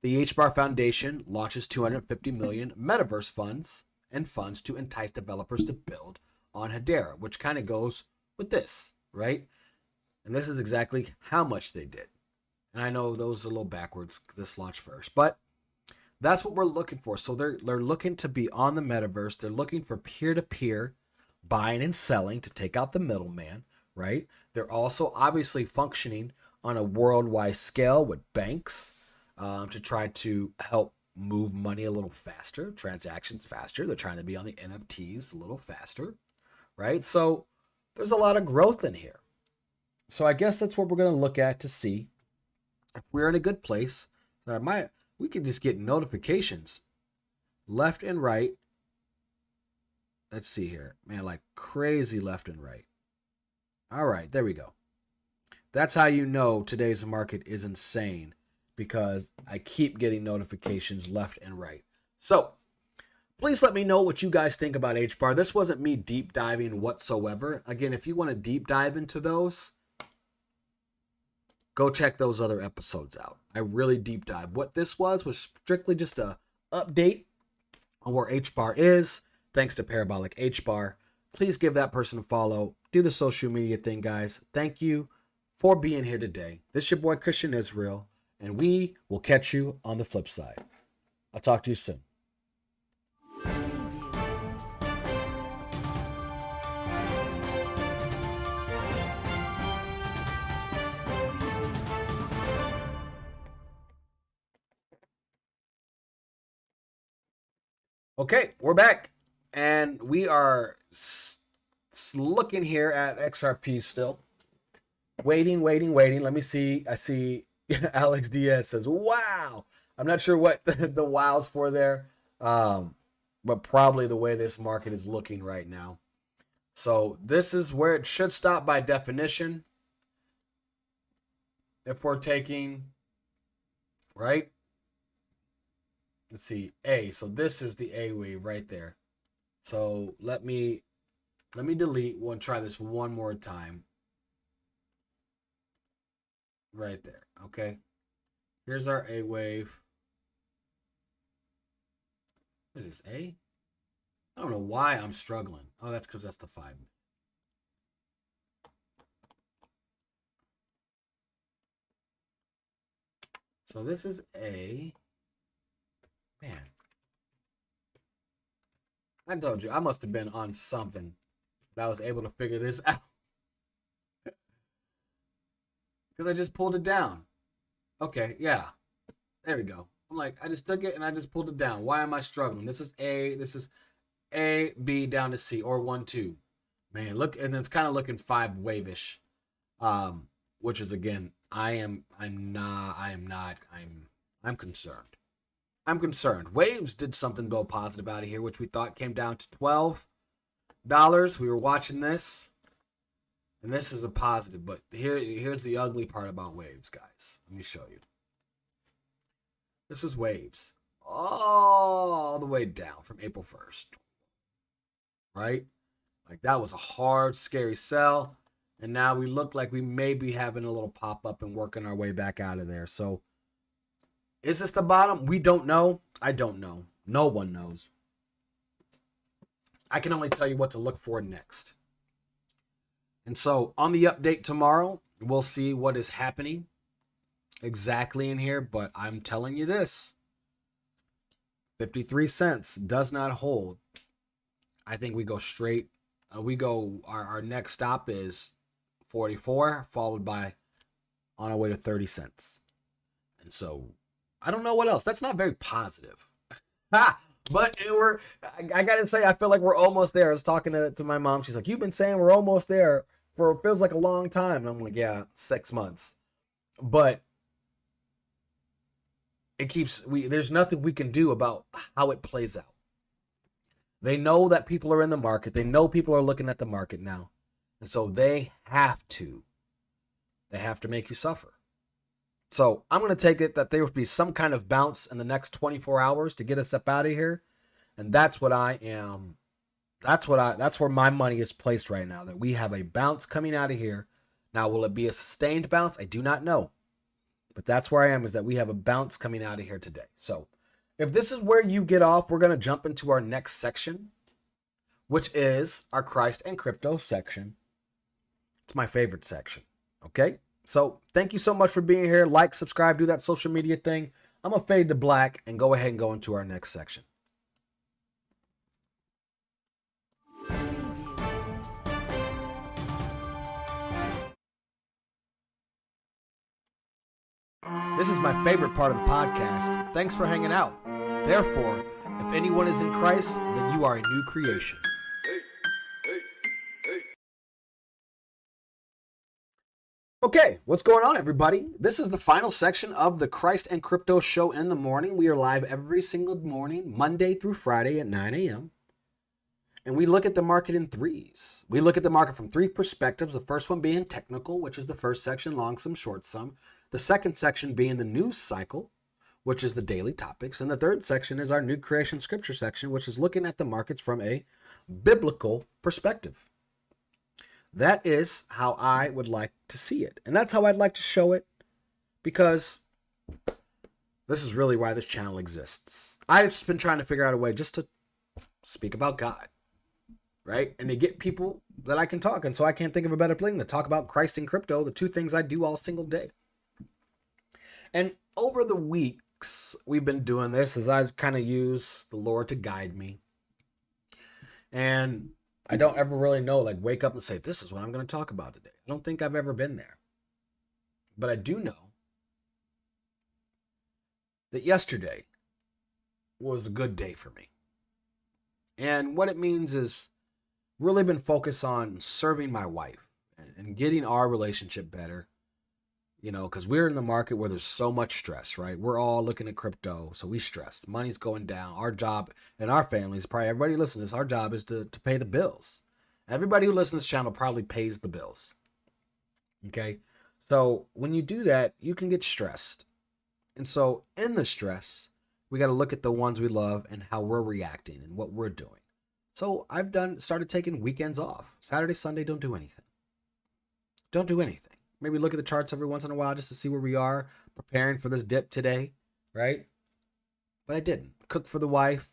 the HBAR Foundation launches 250 million metaverse funds and funds to entice developers to build on Hedera, which kind of goes with this, right? And this is exactly how much they did. And I know those are a little backwards because this launched first, but that's what we're looking for. So they're looking to be on the metaverse. They're looking for peer-to-peer buying and selling to take out the middleman, right? They're also obviously functioning on a worldwide scale with banks to try to help move money a little faster, transactions faster. They're trying to be on the NFTs a little faster, right? So there's a lot of growth in here. So I guess that's what we're going to look at to see if we're in a good place. We can just get notifications left and right. Let's see here. Man, like crazy left and right. All right, there we go. That's how you know today's market is insane, because I keep getting notifications left and right. So please let me know what you guys think about HBAR. This wasn't me deep diving whatsoever. Again, if you want to deep dive into those, go check those other episodes out. I really deep dive. What this was strictly just a update on where HBAR is. Thanks to Parabolic HBAR. Please give that person a follow. Do the social media thing, guys. Thank you for being here today. This is your boy Christian Israel, and we will catch you on the flip side. I'll talk to you soon. Okay, we're back, and we are looking here at XRP still. Waiting. Let me see. I see Alex Diaz says, wow. I'm not sure what the wow's for there, but probably the way this market is looking right now. So this is where it should stop by definition. If we're taking, right? Let's see, A. So this is the A wave right there. So let me delete. We'll try this one more time. Right there. Okay. Here's our A wave. Is this A? I don't know why I'm struggling. Oh, that's because that's the 5 minute. So this is A. Man. I told you, I must have been on something that I was able to figure this out. Because I just pulled it down. Okay, yeah. There we go. I'm like, I just took it and I just pulled it down. Why am I struggling? This is A. This is A, B down to C, or 1, 2. Man, look, and it's kind of looking 5 wave-ish. Which is, again, I'm concerned. I'm concerned. Waves did something go positive out of here, which we thought came down to $12. We were watching this, and this is a positive. But here's the ugly part about waves, guys. Let me show you. This was waves all the way down from April 1st. Right? Like that was a hard, scary sell. And now we look like we may be having a little pop-up and working our way back out of there. So is this the bottom? We don't know. I don't know. No one knows. I can only tell you what to look for next. And so on the update tomorrow, we'll see what is happening exactly in here. But I'm telling you this. 53 cents does not hold. I think we go straight. Our next stop is 44, followed by on our way to 30 cents. And so I don't know what else. That's not very positive. But I gotta say, I feel like we're almost there. I was talking to my mom. She's like, you've been saying we're almost there for it feels like a long time. And I'm like, yeah, 6 months. But there's nothing we can do about how it plays out. They know that people are in the market. They know people are looking at the market now. And so they have to make you suffer. So I'm going to take it that there will be some kind of bounce in the next 24 hours to get us up out of here. And that's what I am. That's where my money is placed right now, that we have a bounce coming out of here. Now, will it be a sustained bounce? I do not know. But that's where I am, is that we have a bounce coming out of here today. So if this is where you get off, we're going to jump into our next section, which is our Christ and Crypto section. It's my favorite section. Okay? So thank you so much for being here. Like, subscribe, do that social media thing. I'm going to fade to black and go ahead and go into our next section. This is my favorite part of the podcast. Thanks for hanging out. Therefore, if anyone is in Christ, then you are a new creation. Okay, what's going on, everybody? This is the final section of the Christ and Crypto show in the morning. We are live every single morning, Monday through Friday at 9 a.m. And we look at the market in threes. We look at the market from three perspectives. The first one being technical, which is the first section, long sum, short sum. The second section being the news cycle, which is the daily topics. And the third section is our new creation scripture section, which is looking at the markets from a biblical perspective. That is how I would like to see it. And that's how I'd like to show it, because this is really why this channel exists. I've just been trying to figure out a way just to speak about God, right? And to get people that I can talk. And so I can't think of a better thing to talk about Christ and crypto, the two things I do all single day. And over the weeks, we've been doing this as I kind of use the Lord to guide me. And I don't ever really know, like, wake up and say, this is what I'm going to talk about today. I don't think I've ever been there. But I do know that yesterday was a good day for me. And what it means is really been focused on serving my wife and getting our relationship better. You know, because we're in the market where there's so much stress, right? We're all looking at crypto, so we stress. Money's going down. Our job and our families, probably everybody listening to this, our job is to pay the bills. Everybody who listens to this channel probably pays the bills. Okay? So when you do that, you can get stressed. And so in the stress, we got to look at the ones we love and how we're reacting and what we're doing. So I've started taking weekends off. Saturday, Sunday, don't do anything. Don't do anything. Maybe look at the charts every once in a while just to see where we are, preparing for this dip today, right? But I didn't. Cooked for the wife,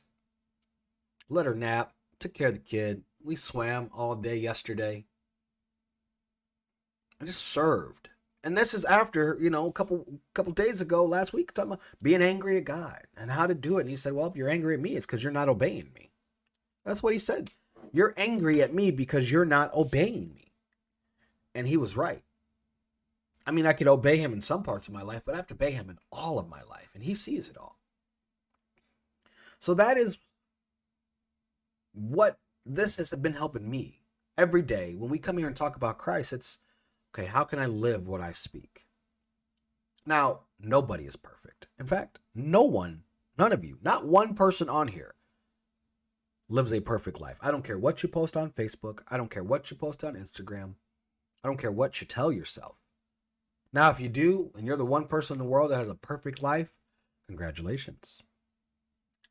let her nap, took care of the kid. We swam all day yesterday. I just served. And this is after, you know, a couple days ago, last week, talking about being angry at God and how to do it. And he said, well, if you're angry at me, it's because you're not obeying me. That's what he said. You're angry at me because you're not obeying me. And he was right. I mean, I could obey him in some parts of my life, but I have to obey him in all of my life. And he sees it all. So that is what this has been helping me every day. When we come here and talk about Christ, it's, okay, how can I live what I speak? Now, nobody is perfect. In fact, none of you, not one person on here lives a perfect life. I don't care what you post on Facebook. I don't care what you post on Instagram. I don't care what you tell yourself. Now, if you do, and you're the one person in the world that has a perfect life, congratulations.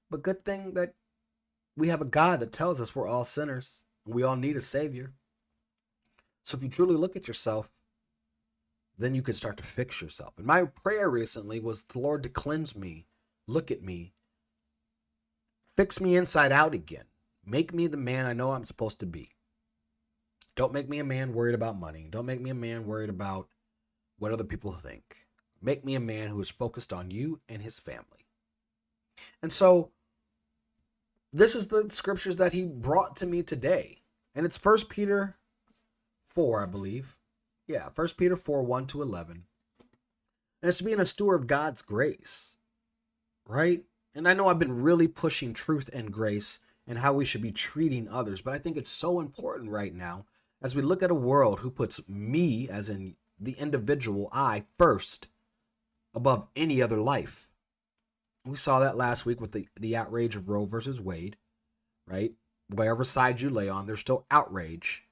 But good thing that we have a God that tells us we're all sinners and we all need a Savior. So if you truly look at yourself, then you can start to fix yourself. And my prayer recently was the Lord to cleanse me, look at me, fix me inside out again. Make me the man I know I'm supposed to be. Don't make me a man worried about money. Don't make me a man worried about what other people think. Make me a man who is focused on you and his family. And so this is the scriptures that he brought to me today. And it's 1 Peter 4, I believe. Yeah, 1 Peter 4, 1 to 11. And it's being a steward of God's grace, right? And I know I've been really pushing truth and grace and how we should be treating others, but I think it's so important right now as we look at a world who puts me, as in the individual, I, first above any other life. We saw that last week with the outrage of Roe versus Wade, right? Wherever side you lay on, there's still outrage.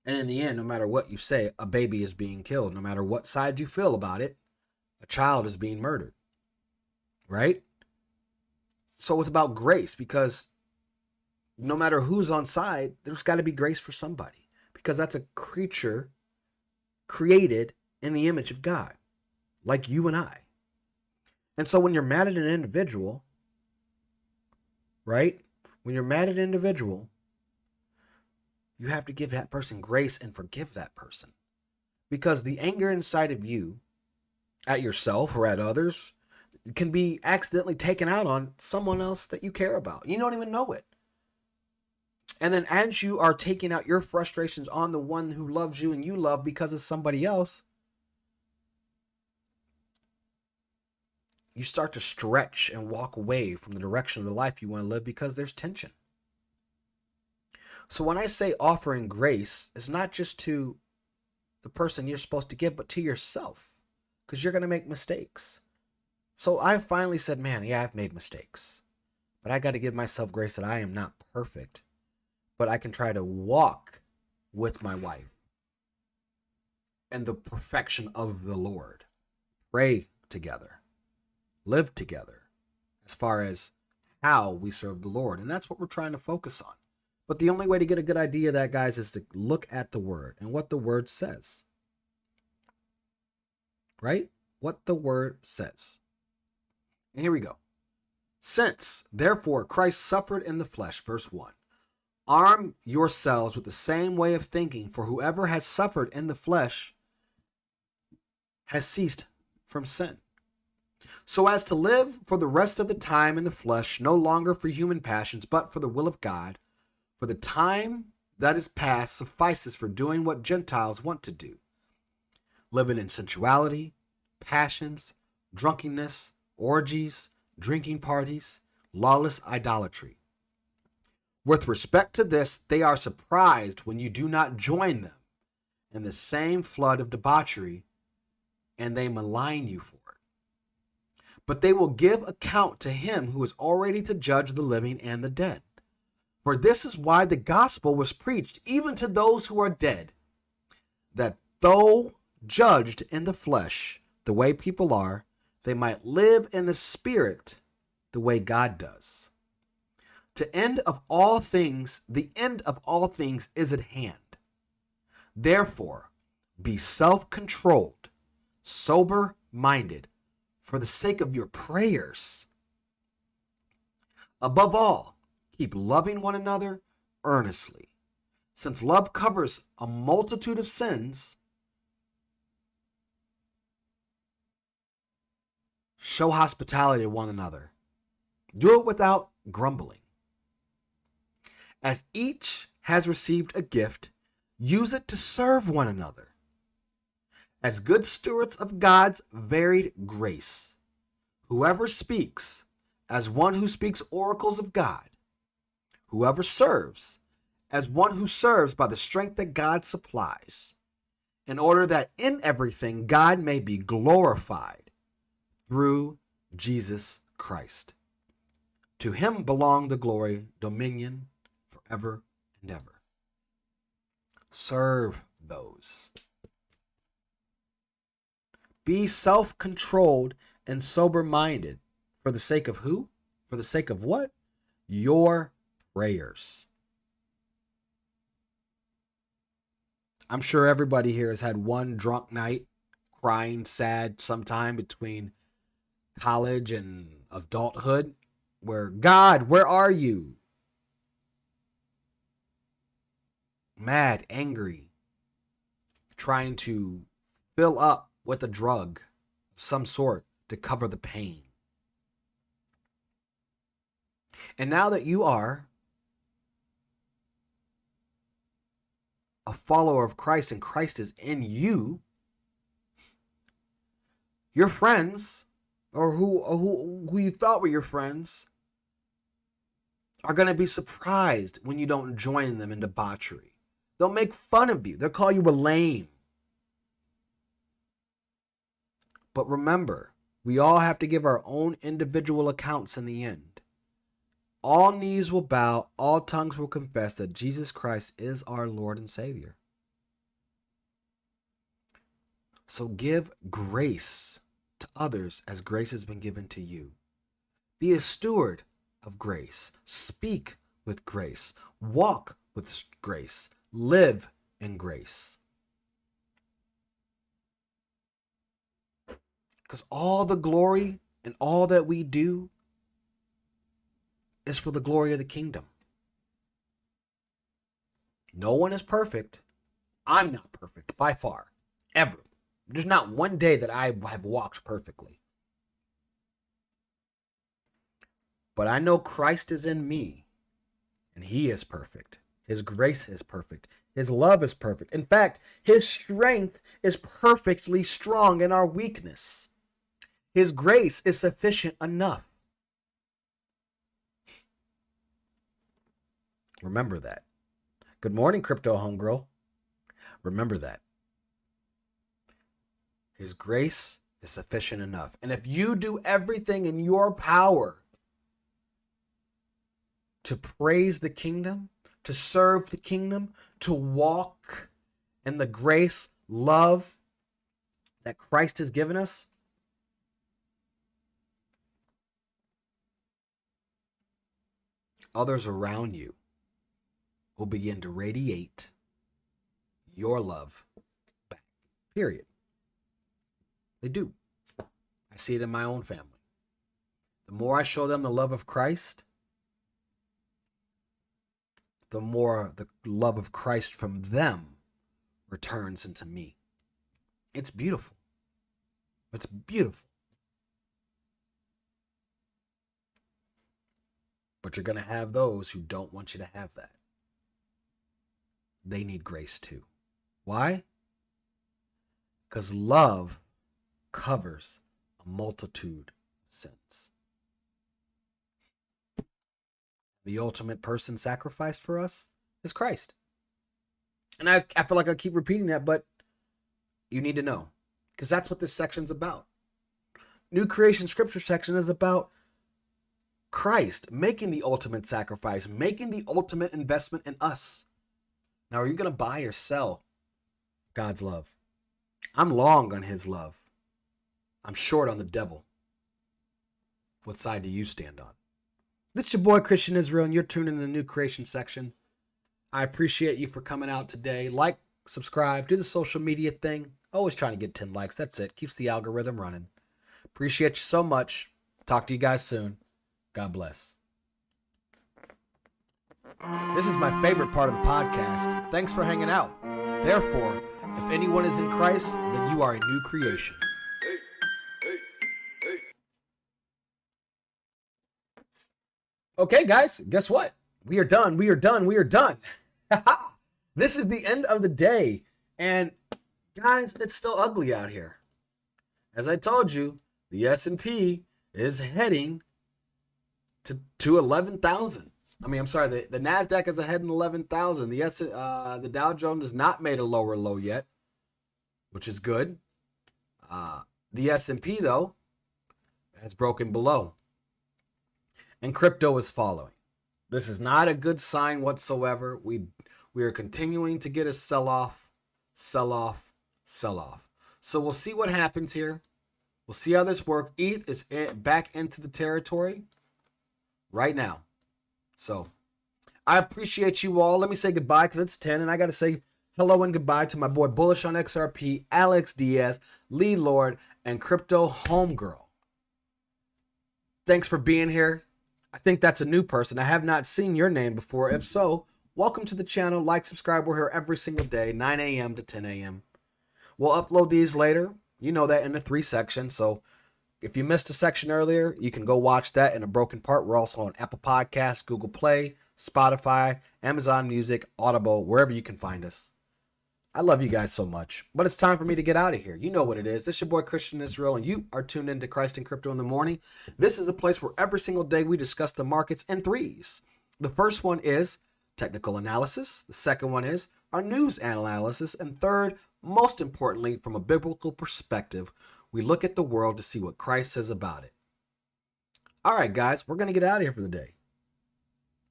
And in the end, no matter what you say, a baby is being killed. No matter what side you feel about it, a child is being murdered, right? So it's about grace, because no matter who's on side, there's got to be grace for somebody, because that's a creature created in the image of God, like you and I. And so when you're mad at an individual, right? When you're mad at an individual, you have to give that person grace and forgive that person. Because the anger inside of you at yourself or at others can be accidentally taken out on someone else that you care about. You don't even know it. And then as you are taking out your frustrations on the one who loves you and you love because of somebody else, you start to stretch and walk away from the direction of the life you want to live, because there's tension. So when I say offering grace, it's not just to the person you're supposed to give, but to yourself, because you're going to make mistakes. So I finally said, man, yeah, I've made mistakes, but I got to give myself grace that I am not perfect, but I can try to walk with my wife and the perfection of the Lord. Pray together. Live together as far as how we serve the Lord. And that's what we're trying to focus on. But the only way to get a good idea of that, guys, is to look at the word and what the word says. Right? What the word says. And here we go. Since, therefore, Christ suffered in the flesh, verse 1, arm yourselves with the same way of thinking, for whoever has suffered in the flesh has ceased from sin, so as to live for the rest of the time in the flesh, no longer for human passions, but for the will of God. For the time that is past suffices for doing what Gentiles want to do, living in sensuality, passions, drunkenness, orgies, drinking parties, lawless idolatry. With respect to this, they are surprised when you do not join them in the same flood of debauchery, and they malign you for it. But they will give account to him who is already to judge the living and the dead. For this is why the gospel was preached even to those who are dead, that though judged in the flesh, the way people are, they might live in the spirit the way God does. The end of all things is at hand. Therefore, be self-controlled, sober-minded, for the sake of your prayers. Above all, keep loving one another earnestly, since love covers a multitude of sins. Show hospitality to one another. Do it without grumbling. As each has received a gift, use it to serve one another, as good stewards of God's varied grace. Whoever speaks, as one who speaks oracles of God. Whoever serves, as one who serves by the strength that God supplies, in order that in everything God may be glorified through Jesus Christ. To him belong the glory, dominion, forever and ever. Serve those. Be self-controlled and sober-minded. For the sake of who? For the sake of what? Your prayers. I'm sure everybody here has had one drunk night, crying sad sometime between college and adulthood, where, God, where are you? Mad, angry, trying to fill up with a drug of some sort to cover the pain. And now that you are a follower of Christ and Christ is in you, your friends, or who you thought were your friends, are going to be surprised when you don't join them in debauchery. They'll make fun of you. They'll call you a lame. But remember, We all have to give our own individual accounts in the end. All knees will bow, all tongues will confess that Jesus Christ is our Lord and Savior. So give grace to others as grace has been given to you. Be a steward of grace. Speak with grace. Walk with grace. Live in grace. Because all the glory and all that we do is for the glory of the kingdom. No one is perfect. I'm not perfect by far, ever. There's not one day that I have walked perfectly. But I know Christ is in me, and he is perfect. His grace is perfect. His love is perfect. In fact, his strength is perfectly strong in our weakness. His grace is sufficient enough. Remember that. Good morning, Crypto Homegirl. Remember that. His grace is sufficient enough. And if you do everything in your power to praise the kingdom, to serve the kingdom, to walk in the grace, love that Christ has given us, others around you will begin to radiate your love back. Period. They do. I see it in my own family. The more I show them the love of Christ, the more the love of Christ from them returns into me. It's beautiful. It's beautiful. But you're going to have those who don't want you to have that. They need grace too. Why? Because love covers a multitude of sins. The ultimate person sacrificed for us is Christ. And I feel like I keep repeating that, but you need to know. Because that's what this section's about. New Creation Scripture section is about Christ making the ultimate sacrifice, making the ultimate investment in us. Now, are you going to buy or sell God's love? I'm long on his love. I'm short on the devil. What side do you stand on? This is your boy Christian Israel, and you're tuned in to the New Creation section. I appreciate you for coming out today. Like, subscribe, do the social media thing. Always trying to get 10 likes. That's it. Keeps the algorithm running. Appreciate you so much. Talk to you guys soon. God bless. This is my favorite part of the podcast. Thanks for hanging out. Therefore, if anyone is in Christ, then you are a new creation. Okay, guys, guess what? We are done. We are done. We are done. This is the end of the day. And guys, it's still ugly out here. As I told you, the S&P is heading to 11,000. I mean, I'm sorry, the NASDAQ is ahead in 11,000. The Dow Jones has not made a lower low yet, which is good. The S&P, though, has broken below. And crypto is following. This is not a good sign whatsoever. We are continuing to get a sell-off, sell-off, sell-off. So we'll see what happens here. We'll see how this works. ETH is back into the territory right now. So I appreciate you all. Let me say goodbye because it's 10, and I got to say hello and goodbye to my boy Bullish on XRP, Alex Diaz, Lee Lord, and Crypto Homegirl. Thanks for being here. I think that's a new person. I have not seen your name before. If so, welcome to the channel. Like, subscribe. We're here every single day, 9 a.m. to 10 a.m. We'll upload these later. You know that in the 3 sections. So if you missed a section earlier, you can go watch that in a broken part. We're also on Apple Podcasts, Google Play, Spotify, Amazon Music, Audible, wherever you can find us. I love you guys so much, but it's time for me to get out of here. You know what it is. This is your boy Christian Israel, and you are tuned into Christ and Crypto in the Morning. This is a place where every single day we discuss the markets in 3s. The first one is technical analysis. The second one is our news analysis. And third, most importantly, from a biblical perspective, We look at the world to see what Christ says about it. All right, guys, we're going to get out of here for the day.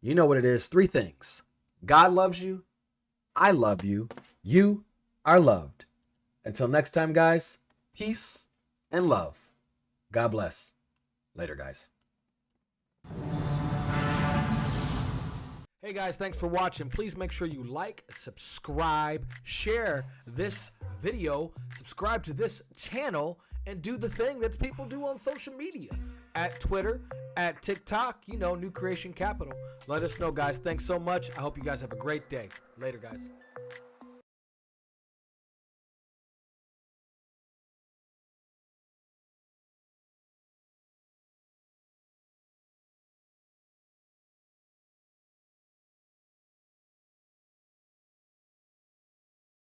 You know what it is. 3 things. God loves you. I love you. You are loved. Until next time, guys, peace and love. God bless. Later, guys. Hey guys, thanks for watching. Please make sure you like, subscribe, share this video, subscribe to this channel, and do the thing that people do on social media. At Twitter, at TikTok, New Creation Capital. Let us know, guys. Thanks so much. I hope you guys have a great day. Later, guys.